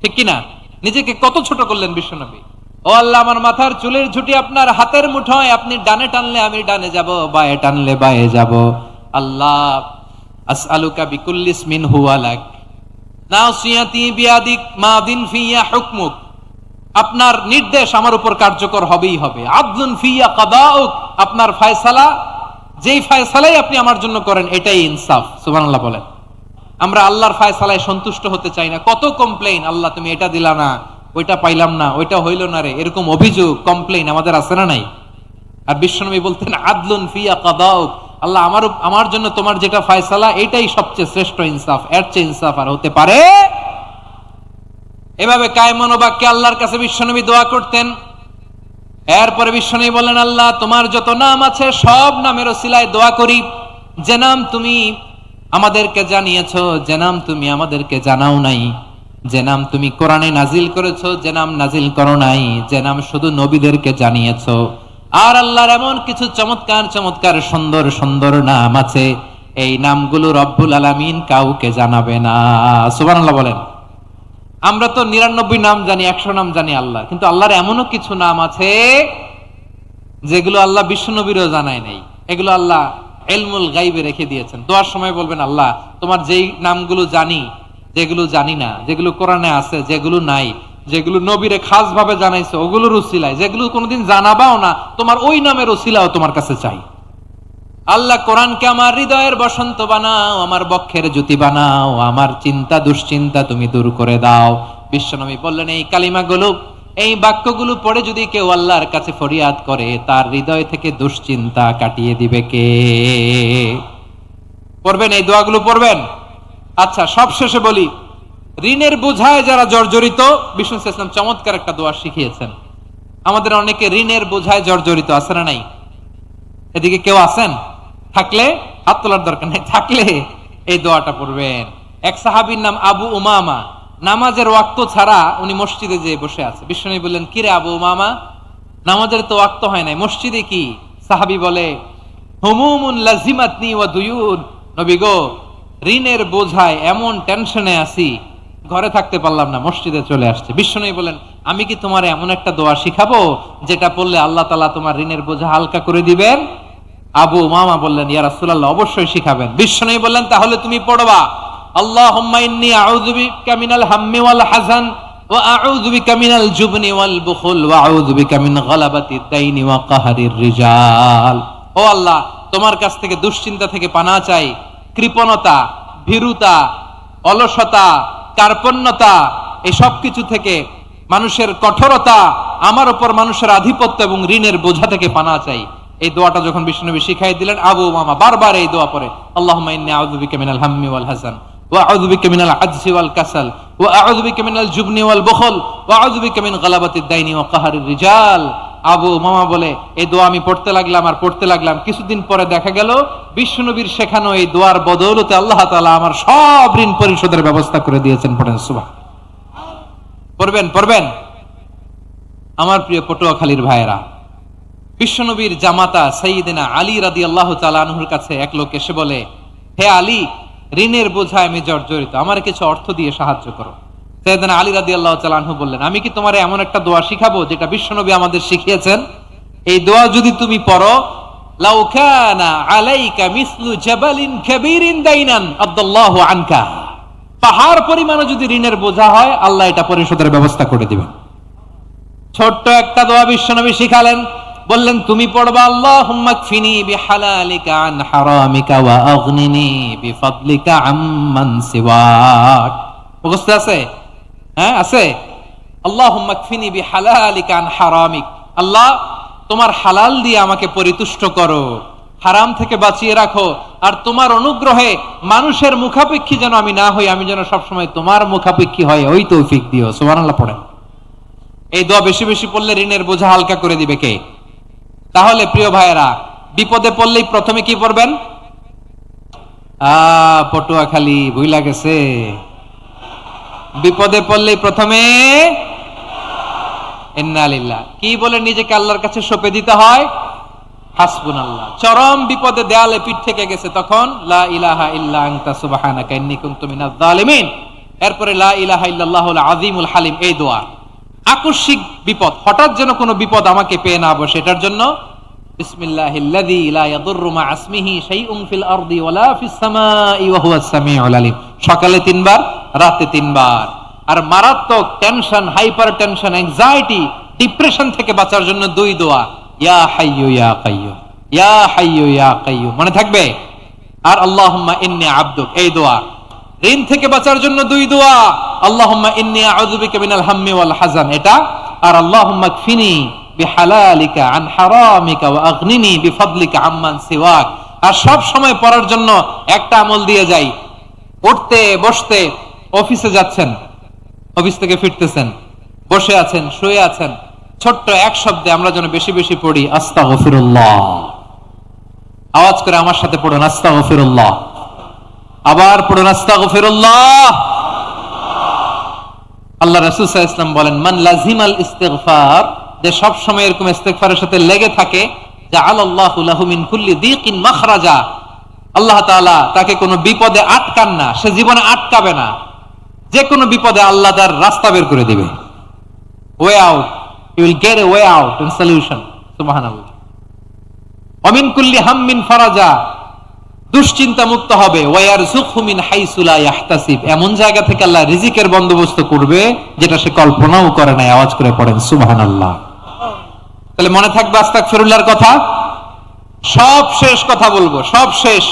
ঠিক কিনা? নিজেকে কত ছোট করলেন বিশ্বনবী। ও আল্লাহ আমার মাথার চুলের ঝুঁটি আপনার হাতের মুঠোয়, আপনি ডানে টানলে আমি ডানে যাব, বাঁয়ে টানলে বাঁয়ে যাব। আল্লাহ আসআলুকা বিকুল্লি ইসমিন হুয়া লাক নাসিয়াতি বিয়াদিক মাদিন ফিয়া হুকমুক, আপনার নির্দেশ আমার উপর কার্যকর হবেই হবে। আদলুন ফিয়া কাদাউক, আপনার ফয়সালা, যেই ফয়সালাই আপনি আমার জন্য করেন এটাই ইনসাফ। সুবহানাল্লাহ বলেন। আমরা আল্লাহর ফয়সালায় সন্তুষ্ট হতে চাই না। কত কমপ্লেইন, আল্লাহ তুমি এটা দিলা না, ওইটা পাইলাম না, ওইটা হইল না রে, এরকম অভিযোগ, কমপ্লেইন আমাদের আছে না নাই? আর বিশ্বনবী বলতেন, আদলুন ফিয়া কাদাউক, আল্লাহ আমার জন্য তোমার যেটা ফয়সালা এটাই সবচেয়ে শ্রেষ্ঠ ইনসাফ, এর চেয়ে ইনসাফ আর হতে পারে? এভাবে কায় মনোবাক্যে আল্লাহর কাছে বিশ্বনবী দোয়া করতেন। এরপরে বিশ্বনবী বলেন, আল্লাহ তোমার যত নাম আছে সব নামের ওসিলায় দোয়া করি, যে নাম তুমি আমাদেরকে জানিয়েছো, যে নাম তুমি আমাদেরকে জানাও নাই, যে নাম তুমি কোরআনে নাজিল করেছো, যে নাম নাজিল করো নাই, যে নাম শুধু নবীদেরকে জানিয়েছো। আর আল্লাহর এমন কিছু চমৎকার চমৎকার সুন্দর সুন্দর নাম আছে, এই নামগুলো রব্বুল আলামিন কাউকে জানাবে না। সুবহানাল্লাহ বলেন। আমরা তো 99 নাম জানি, 100 নাম জানি আল্লাহ, কিন্তু আল্লাহর এমনও কিছু নাম আছে যেগুলো আল্লাহ বিশ্বনবীরও জানায় নাই। এগুলো আল্লাহ ইলমুল গাইবে রেখে দিয়েছেন। দোয়ার সময় বলবেন, আল্লাহ তোমার যেই নামগুলো জানি, যেগুলো জানি না, যেগুলো কোরআনে আছে, যেগুলো নাই, যেগুলো নবীরে খাস ভাবে জানাইছে ওগুলোর উসিলায়, যেগুলো কোনোদিন জানাবাও না তোমার ওই নামের উসিলাও তোমার কাছে চাই। আল্লাহ কোরআনকে আমার হৃদয়ের বসন্ত বানাও, আমার বক্ষের জ্যোতি বানাও, আমার চিন্তা দুশ্চিন্তা তুমি দূর করে দাও। বিশ্বনবী বললেন, এই কালিমাগুলো, এই বাক্যগুলো পড়ে যদি কেউ আল্লাহর কাছে ফরিয়াদ করে, তার হৃদয় থেকে দুশ্চিন্তা কাটিয়ে দিবে কে? পড়বেন, এই দোয়াগুলো পড়বেন। আচ্ছা, সব শেষে বলি, ঋণের বোঝায় যারা জর্জরিত, বিষ্ণু ইসলাম চমৎকার একটা দোয়া শিখিয়েছেন। আমাদের অনেকে ঋণের বোঝায় জর্জরিত, আছে না নাই? এদিকে কেউ আছেন? থাকলে হাত তোলার দরকার নেই, থাকলে এই দোয়াটা পড়বেন। এক সাহাবীর নাম আবু উমামা, নামাজের ওয়াক্ত ছাড়া উনি মসজিদে যেয়ে বসে আছে। বিশ্বনবী বললেন, কিরে আবু উমামা, নামাজের তো ওয়াক্ত হয় নাই, মসজিদে কি? সাহাবী বলে, হুমুমুন লাজিমাতনি ওয়া দুয়ুন, নবী গো, ঋণের বোঝায় এমন টেনশনে আছি, ঘরে থাকতে পারলাম না, মসজিদে চলে আসছে। বিশ্বনবী বলেন, আমি কি তোমার এমন একটা দোয়া শিখাবো যেটা পড়লে আল্লাহ তাআলা তোমার ঋণের বোঝা হালকা করে দিবেন? আবু উমামা বললেন, ইয়া রাসূলুল্লাহ, অবশ্যই শিখাবেন। বিশ্বনবী বললেন, তাহলে তুমি পড়বা, আল্লাহুম্মা ইন্নী আউযু বিকা মিনাল হাম্মি ওয়াল হাযান ওয়া আউযু বিকা মিনাল জুবনি ওয়াল বুখল ওয়া আউযু বিকা মিন গালাবাতিদ দাইনি ওয়া কাহরির রিজাল। ও আল্লাহ, তোমার কাছ থেকে দুশ্চিন্তা থেকে পানাহ চাই, কৃপণতা, ভীরুতা, অলসতা, কার্পণ্যতা, এই সব কিছু থেকে, মানুষের কঠোরতা, আমার উপর মানুষের আধিপত্য এবং ঋণের বোঝা থেকে পানাহ চাই। এই দোয়াটা যখন বিশ্বনবী শিখাই দিলেন, আবু উমামা বারবার এই দোয়া পড়ে, আল্লাহুম্মা ইন্নী আউযু বিকা মিনাল হাম্মি ওয়াল হাযান ওয়া আউযু বিকা মিনাল আজজি ওয়াল কাসাল ওয়া আউযু বিকা মিনাল জুবনি ওয়াল বুখল ওয়া আউযু বিকা মিন গালাবাতিদ দাইনি ওয়া কাহরির রিজাল। আবু উমামা বলে, এই দোয়া আমি পড়তে লাগলাম আর পড়তে লাগলাম, কিছুদিন পরে দেখা গেল বিশ্বনবীর শেখানো এই দোয়ার বদৌলতে আল্লাহ তাআলা আমার সব ঋণ পরিশোধের ব্যবস্থা করে দিয়েছেন। পড়েন সুবহান। পড়বেন, পড়বেন। আমার প্রিয় পটুয়াখালীর ভাইয়েরা, বিশ্বনবীর জামাতা সাইয়্যিদিনা আলী রাদিয়াল্লাহু তাআলা আনহুর কাছে এক লোক এসে বলে, হে আলী, ঋণের বোঝায় আমি জর্জরিত, আমার কিছু অর্থ দিয়ে সাহায্য করো। সাইয়্যিদিনা আলী রাদিয়াল্লাহু তাআলা আনহু বললেন, আমি কি তোমারে এমন একটা দোয়া শিখাবো যেটা বিশ্বনবী আমাদের শিখিয়েছেন? এই দোয়া যদি তুমি পড়ো, লাউ কানা আলাইকা মিসলু জাবালিন কাবীরিন দাইনান আদাল্লাহু আনকা, পাহাড় পরিমাণও যদি ঋণের বোঝা হয়, আল্লাহ এটা পরিশোধের ব্যবস্থা করে দিবেন। ছোট্ট একটা দোয়া বিশ্বনবী শিখালেন, বললেন, তুমি পড়বা, আল্লাহুম্মা কফিনি বিহালালিকা আন হারামিকা ওয়া আগনিনি বিফাদলিকা আম্মান সিওয়াক। মুখস্থ আছে? হ্যাঁ, আছে। আল্লাহুম্মা কফিনি বিহালালিকা আন হারামিক, আল্লাহ তোমার হালাল দিয়ে আমাকে পরিতুষ্ট করো, হারাম থেকে বাঁচিয়ে রাখো, আর তোমার অনুগ্রহে মানুষের মুখাপেক্ষী যেন আমি না হই, আমি যেন সবসময় তোমার মুখাপেক্ষী হয়, ওই তৌফিক দিও। সুবহানাল্লাহ পড়েন। এই দোয়া বেশি বেশি পড়লে ঋণের বোঝা হালকা করে দিবে কে? তাহলে প্রিয় ভাইয়েরা, বিপদে পড়লেই প্রথমে কি পড়বেন? পটুয়াখালী ভুইলা গেছে, বিপদে পড়লেই প্রথমে ইন্না লিল্লাহ কি বলে নিজেকে আল্লাহর কাছে সঁপে দিতে হয়? হাসবুনাল্লাহ। চরম বিপদে দেয়ালে পিঠ থেকে গেছে, তখন লা ইলাহা ইল্লা আনতা সুবহানাকা ইন্নী কুনতু মিনাজ জালিমিন। এরপরে লা ইলাহা ইল্লাল্লাহুল আযীমুল হালিম, এই দোয়া। আকস্মিক বিপদ, হঠাৎ যেন কোনো বিপদ আমাকে পেয়ে না বসে, এটার জন্য বিসমিল্লাহিল্লাযী লা ইয়াদুররু মা ইসমিহি শাইউন ফিল আরদি ওয়ালা ফিস সামাই ওয়া হুয়াস সামিউল আলিম। সকালে 3 বার, রাতে 3 বার। আর মারাত্মক tension, hyper tension, anxiety, depression থেকে বাঁচার জন্য 2 দোয়া, ইয়া হাইয়্যু ইয়া কাইয়্যুম, ইয়া হাইয়্যু ইয়া কাইয়্যুম, মনে থাকবে? আর আল্লাহুম্মা ইন্নী আবদুক, এই দোয়া। ঋণ থেকে বাঁচার জন্য 2 দোয়া, আল্লাহুম্মা ইন্নী আউযু বিকা মিনাল হাম্মি ওয়াল হাযান, এটা। আর আল্লাহুম্মা কফিনি বিহালালিকা আন হারামিকা ওয়া আগনিনি বিফাদলিকা আম্মান সিওয়াক। আর সব সময় পড়ার জন্য একটা আমল দিয়ে যাই, উঠতে বসতে, অফিসে যাচ্ছেন, অফিস থেকে ফিরতেছেন, বসে আছেন, শুয়ে আছেন, ছোট্ট এক শব্দে আমরা যেন বেশি বেশি পড়ি, আস্তাগফিরুল্লাহ। আওয়াজ করে আমার সাথে পড়ুন, আস্তাগফিরুল্লাহ। আবার পড়ুন, আস্তাগফিরুল্লাহ। আল্লাহ রাসূল সাল্লাল্লাহু আলাইহি ওয়াসাল্লাম বলেন, মান লাজিমাল ইস্তিগফার, যে সব সময় এরকম ইস্তিগফারের সাথে লেগে থাকে, জাআলাল্লাহু লাহু মিন কুল্লি দীকিন মাখরাজা, আল্লাহ তাআলা তাকে কোনো বিপদে আটকান না, সে জীবনে আটকাবে না। যে কোনো বিপদে আল্লাহ তার রাস্তা বের করে দিবে, way out, you will get a way out and solution. সুবহানাল্লাহ। ওয়ামিন কুল্লি হাম্মিন ফারাজা, দুশ্চিন্তা মুক্ত হবে। ওয়ায়ারযুকহু মিন হাইসু লা ইয়াহতাসিব, এমন জায়গা থেকে আল্লাহ রিজিকের বন্দোবস্ত করবে যেটা সে কল্পনাও করে নাই। আওয়াজ করে পড়েন সুবহানাল্লাহ। তাহলে মনে থাকবে আস্তাগফিরুল্লাহর কথা। সব শেষ কথা বলবো, সব শেষ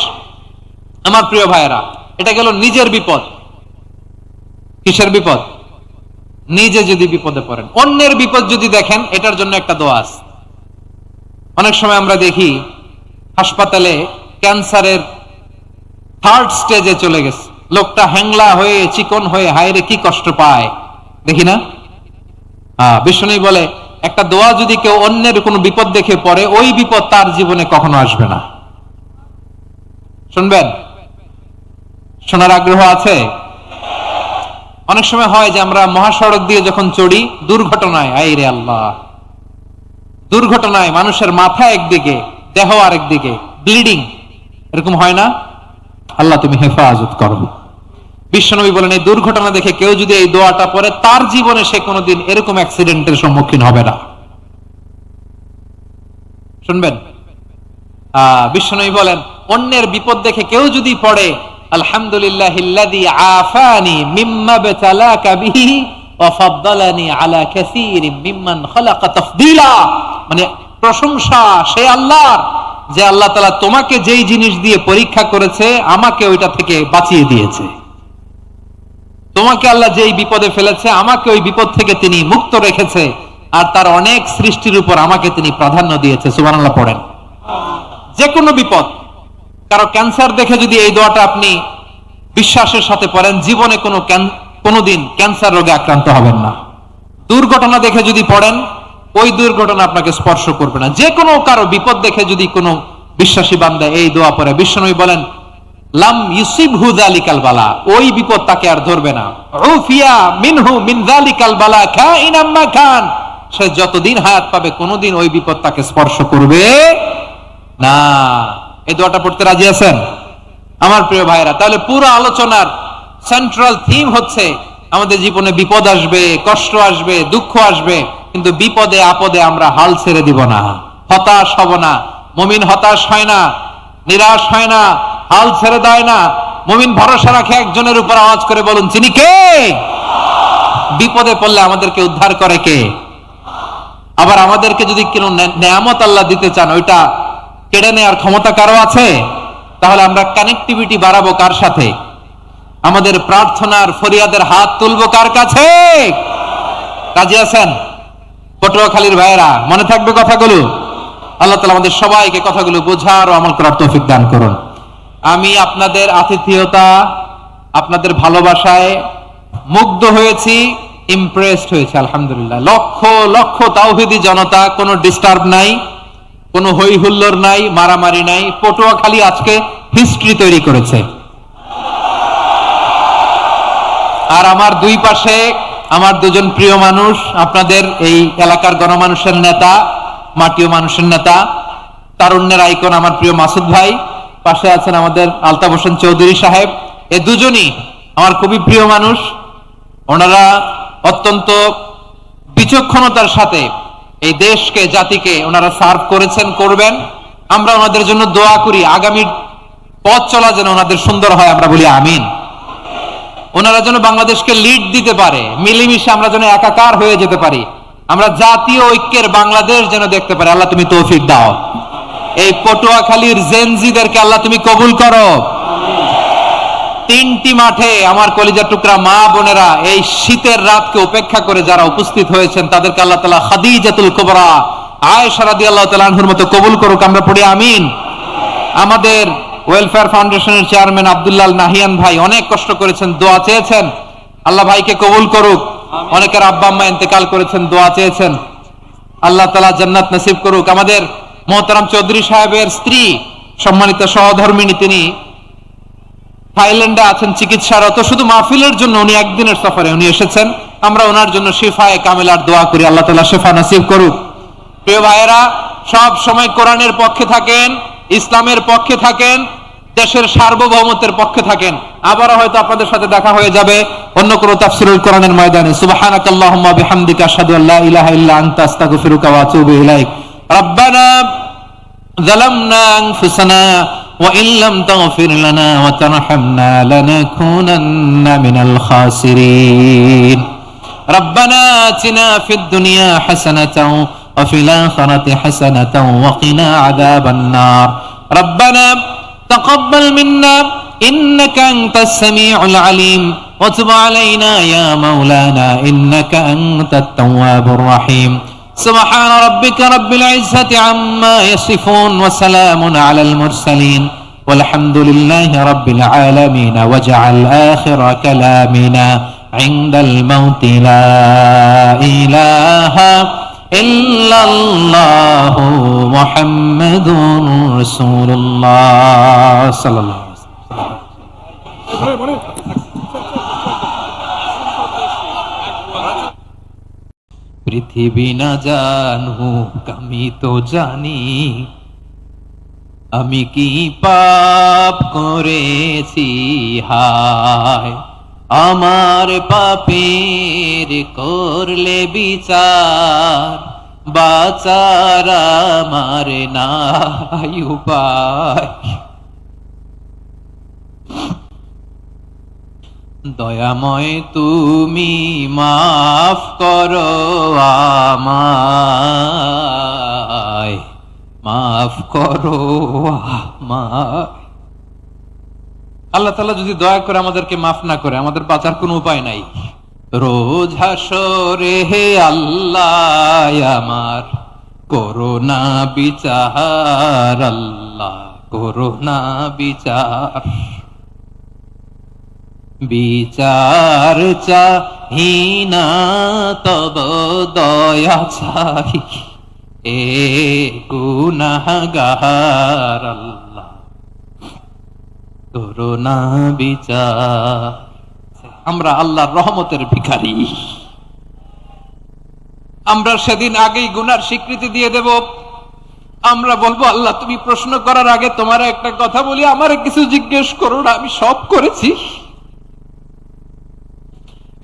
আমার প্রিয় ভাইয়েরা। এটা গেল নিজের বিপদ। কিসের বিপদ? নিজে যদি বিপদে পড়েন। অন্যের বিপদ যদি দেখেন, এটার জন্য একটা দোয়া আছে। অনেক সময় আমরা দেখি হাসপাতালে ক্যান্সারের থার্ড স্টেজে চলে গেছে, লোকটা হ্যাংলা হয়ে চিকন হয়ে হায়রে কি কষ্ট পায়, দেখি না? বিষ্ণু বলে একটা দোয়া যদি কেউ অন্যের কোনো বিপদ দেখে পড়ে, ওই বিপদ তার জীবনে কখনো আসবে না। শুনবেন? শোনার আগ্রহ আছে? অনেক সময় হয় যে আমরা মহাসড়ক দিয়ে যখন চড়ি, দুর্ঘটনায়, আইরে আল্লাহ, দুর্ঘটনায় মানুষের মাথা একদিকে, দেহ আরেকদিকে, ব্লিডিং, এরকম হয় না? আল্লাহ তুমি হেফাজত করো। বিশ্বনবী বলেন এই দুর্ঘটনা দেখে কেউ যদি এই দোয়াটা পড়ে, তার জীবনে সে কোনোদিন এরকম অ্যাক্সিডেন্টের সম্মুখীন হবে না। শুনবেন? বিশ্বনবী বলেন অন্যের বিপদ দেখে কেউ যদি পড়ে, আলহামদুলিল্লাহিল্লাযী আফানি মিম্মা বাতালাকা বিহি ওয়া ফাদ্দালানি আলা কাসীরিম মিম্মান খালাকা তাফদীলা, মানে প্রশংসা সে আল্লাহর, যে আল্লাহ তাআলা তোমাকে যেই জিনিস দিয়ে পরীক্ষা করেছে, আমাকে ওইটা থেকে বাঁচিয়ে দিয়েছে। তোমাকে আল্লাহ যেই বিপদে ফেলেছে, আমাকে ওই বিপদ থেকে তিনি মুক্ত রেখেছে, আর তার অনেক সৃষ্টির উপর আমাকে তিনি প্রাধান্য দিয়েছে। সুবহানাল্লাহ পড়েন। যে কোনো বিপদ, কারো ক্যান্সার দেখে যদি এই দোয়াটা আপনি বিশ্বাসের সাথে পড়েন, জীবনে কোনোদিন ক্যান্সার রোগে আক্রান্ত হবেন না। দুর্ঘটনা দেখে যদি পড়েন, ওই দুর্ঘটনা আপনাকে স্পর্শ করবে না। যে কোনো কারো বিপদ দেখে যদি কোনো বিশ্বাসী বান্দা এই দোয়া পড়ে, বিশ্বনবী বলেন লাম ইউসিবহু যালিকাল বালা, ওই বিপদ তাকে আর ধরবে না। উফিয়া মিনহু মিন যালিকাল বালা কাইনাম মা কান, সে যতদিন হায়াত পাবে কোনোদিন ওই বিপদ তাকে স্পর্শ করবে না। এই দোয়াটা পড়তে রাজি আছেন আমার প্রিয় ভাইরা? তাহলে পুরো আলোচনার সেন্ট্রাল থিম হচ্ছে আমাদের জীবনে বিপদ আসবে, কষ্ট আসবে, দুঃখ আসবে, কিন্তু বিপদে আপদে আমরা হাল ছেড়ে দিব না, হতাশ হব না। মুমিন হতাশ হয় না, নিরাশ হয় না, হাল ছেড়ে দেয় না। মুমিন ভরসা রাখে একজনের উপর। আওয়াজ করে বলুন তিনি কে? বিপদে পড়লে আমাদেরকে উদ্ধার করে কে? আবার আমাদেরকে যদি কোনো নেয়ামত আল্লাহ দিতে চান, ওইটা কেড়ে নেওয়ার ক্ষমতা কারো আছে? তাহলে আমরা কানেক্টিভিটি বাড়াবো কার সাথে? আমাদের প্রার্থনার ফরিয়াদের হাত তুলবো কার কাছে? রাজি আছেন পটুয়াখালীর ভাইয়েরা? মনে থাকবে কথাগুলো? আল্লাহ তাআলা আমাদের সবাইকে কথাগুলো বোঝার ও আমল করার তৌফিক দান করুন। আমি আপনাদের আতিথেয়তা, আপনাদের ভালোবাসায় মুগ্ধ হয়েছি, ইমপ্রেসড হয়েছে। আলহামদুলিল্লাহ। লক্ষ লক্ষ তাওহীদি জনতা, কোনো ডিস্টার্ব নাই, কোনো হই হুল্লোড় নাই, মারামারি নাই। পটুয়াখালী আজকে হিস্ট্রি তৈরি করেছে। আর আমার দুই পাশে আমার দুজন প্রিয় মানুষ, আপনাদের এই এলাকার গণমানুষের নেতা, মাটিও মানুষের নেতা, তারুণ্যের আইকন আমার প্রিয় মাসুদ ভাই। পাশে আছেন আমাদের আলতাফ হোসেন চৌধুরী সাহেব। এই দুজনই আমার খুবই প্রিয় মানুষ। ওনারা অত্যন্ত বিচক্ষণতার সাথে এই দেশকে, জাতিকে ওনারা সার্ভ করেছেন, করবেন। আমরা ওনাদের জন্য দোয়া করি, আগামী পথ চলা যেন ওনাদের সুন্দর হয়, আমরা বলি আমিন। ওনারা যেন বাংলাদেশকে লিড দিতে পারে, মিলেমিশে আমরা যেন একাকার হয়ে যেতে পারি, আমরা জাতীয় ঐক্যের বাংলাদেশ যেন দেখতে পারি। আল্লাহ তুমি তৌফিক দাও। এই পটুয়াখালীর জেনজিদেরকে আল্লাহ তুমি কবুল করো। তিনটি মাঠে আমার কলিজার টুকরা মা বোনেরা এই শীতের রাতকে উপেক্ষা করে যারা উপস্থিত হয়েছেন, তাদেরকে আল্লাহ তাআলা খাদিজাতুল কুবরা আয়েশা রাদিয়াল্লাহু তাআলা আনহার মতো কবুল করুক, আমরা পড়ি আমিন। আমাদের ওয়েলফেয়ার ফাউন্ডেশনের চেয়ারম্যান আব্দুল্লাহ নাহিয়ান ভাই অনেক কষ্ট করেছেন, দোয়া চেয়েছেন, আল্লাহ ভাইকে কবুল করুক। অনেকের আব্বা আম্মা ইন্তেকাল করেছেন, দোয়া চেয়েছেন, আল্লাহ তাআলা জান্নাত নসিব করুক। আমাদের মোহতারাম চৌধুরী সাহেবের স্ত্রী, সম্মানিত সহধর্মিণী, তিনি থাইল্যান্ডে আছেন চিকিৎসারত। শুধু মাহফিলের জন্য উনি একদিনের সফরে উনি এসেছেন। আমরা ওনার জন্য শিফায়ে কামিলার দোয়া করি, আল্লাহ তাআলা শিফা নসিব করুক। প্রিয় ভাইয়েরা, সব সময় কোরআনের পক্ষে থাকেন, ইসলামের পক্ষে থাকেন, দেশের সার্বভৌমত্বের পক্ষে থাকেন। আবারও হয়তো আপনাদের সাথে দেখা হয়ে যাবে অন্য কোনো তাফসীরুল কোরআনের ময়দানে। সুবহানাকাল্লাহুম্মা বিহামদিকা আশহাদু আল্লা ইলাহা ইল্লা আনতা আস্তাগফিরুকা ওয়া আতুবু ইলাইক। রাব্বানা যালামনা আনফুসানা ওয়া ইন লাম তাগফির লানা ওয়া তারহামনা লানাকুনান্না মিনাল খাসিরিন। ربنا آتنا في الدنيا حسنة وفي الآخرة حسنة وقنا عذاب النار ربنا تقبل منا إنك أنت السميع العليم وتب علينا يا مولانا إنك أنت التواب الرحيم سبحان ربك رب العزة عما يصفون وسلام على المرسلين والحمد لله رب العالمين واجعل آخر كلامنا عند الموت لا إله إلا الله محمد رسول الله صلى الله عليه وسلم। পৃথিবী না জানুক আমি তো জানি আমি কি পাপ করেছি হায় আমার পাপের করলে বিচার বাঁচার আমার নাই উপায় দয়াময় তুমি মাফ করো আমায় মাফ করো আমায়। আল্লাহ তাআলা যদি দয়া করে আমাদেরকে মাফ না করে আমাদের বাঁচার কোনো উপায় নাই। রোজ হাসরে হে আল্লাহ আমার করোনা বিচার আল্লাহ করোনা বিচার বিচার চাহি না তব দয়া চাই এ গুনাহগার আল্লাহ করোনা বিচার। আমরা আল্লাহর রহমতের ভিখারি। আমরা সেদিন আগেই গুনার স্বীকৃতি দিয়ে দেব। আমরা বলবো আল্লাহ তুমি প্রশ্ন করার আগে তোমার একটা কথা বলি, আমারে কিছু জিজ্ঞেস করো না, আমি সব করেছি।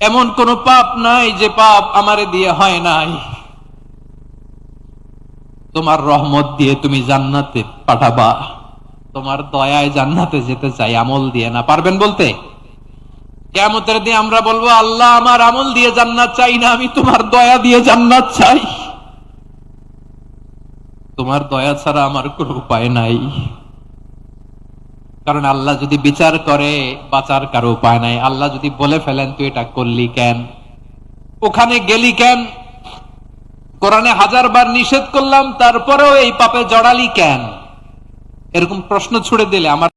এমন কোন পাপ নাই যে পাপ আমারে দিয়ে হয় নাই। তোমার রহমত দিয়ে তুমি জান্নাতে পাঠাবা, তোমার দয়ায় জান্নাতে যেতে চাই, আমল দিয়ে না। পারবেন বলতে? কিয়ামতের দিন আমরা বলবো আল্লাহ আমার আমল দিয়ে জান্নাত চাই না, আমি তোমার দয়া দিয়ে জান্নাত চাই। তোমার দয়া ছাড়া আমার কোনো উপায় নাই। কারণ আল্লাহ যদি বিচার করে বাঁচার কারো উপায় নাই। আল্লাহ যদি বলে ফেলেন তুই এটা করলি কেন, ওখানে গেলি কেন, কোরআনে 1000 বার নিষেধ করলাম তারপরেও এই পাপে জড়ালি কেন, এরকম প্রশ্ন ছুড়ে দিলে আমার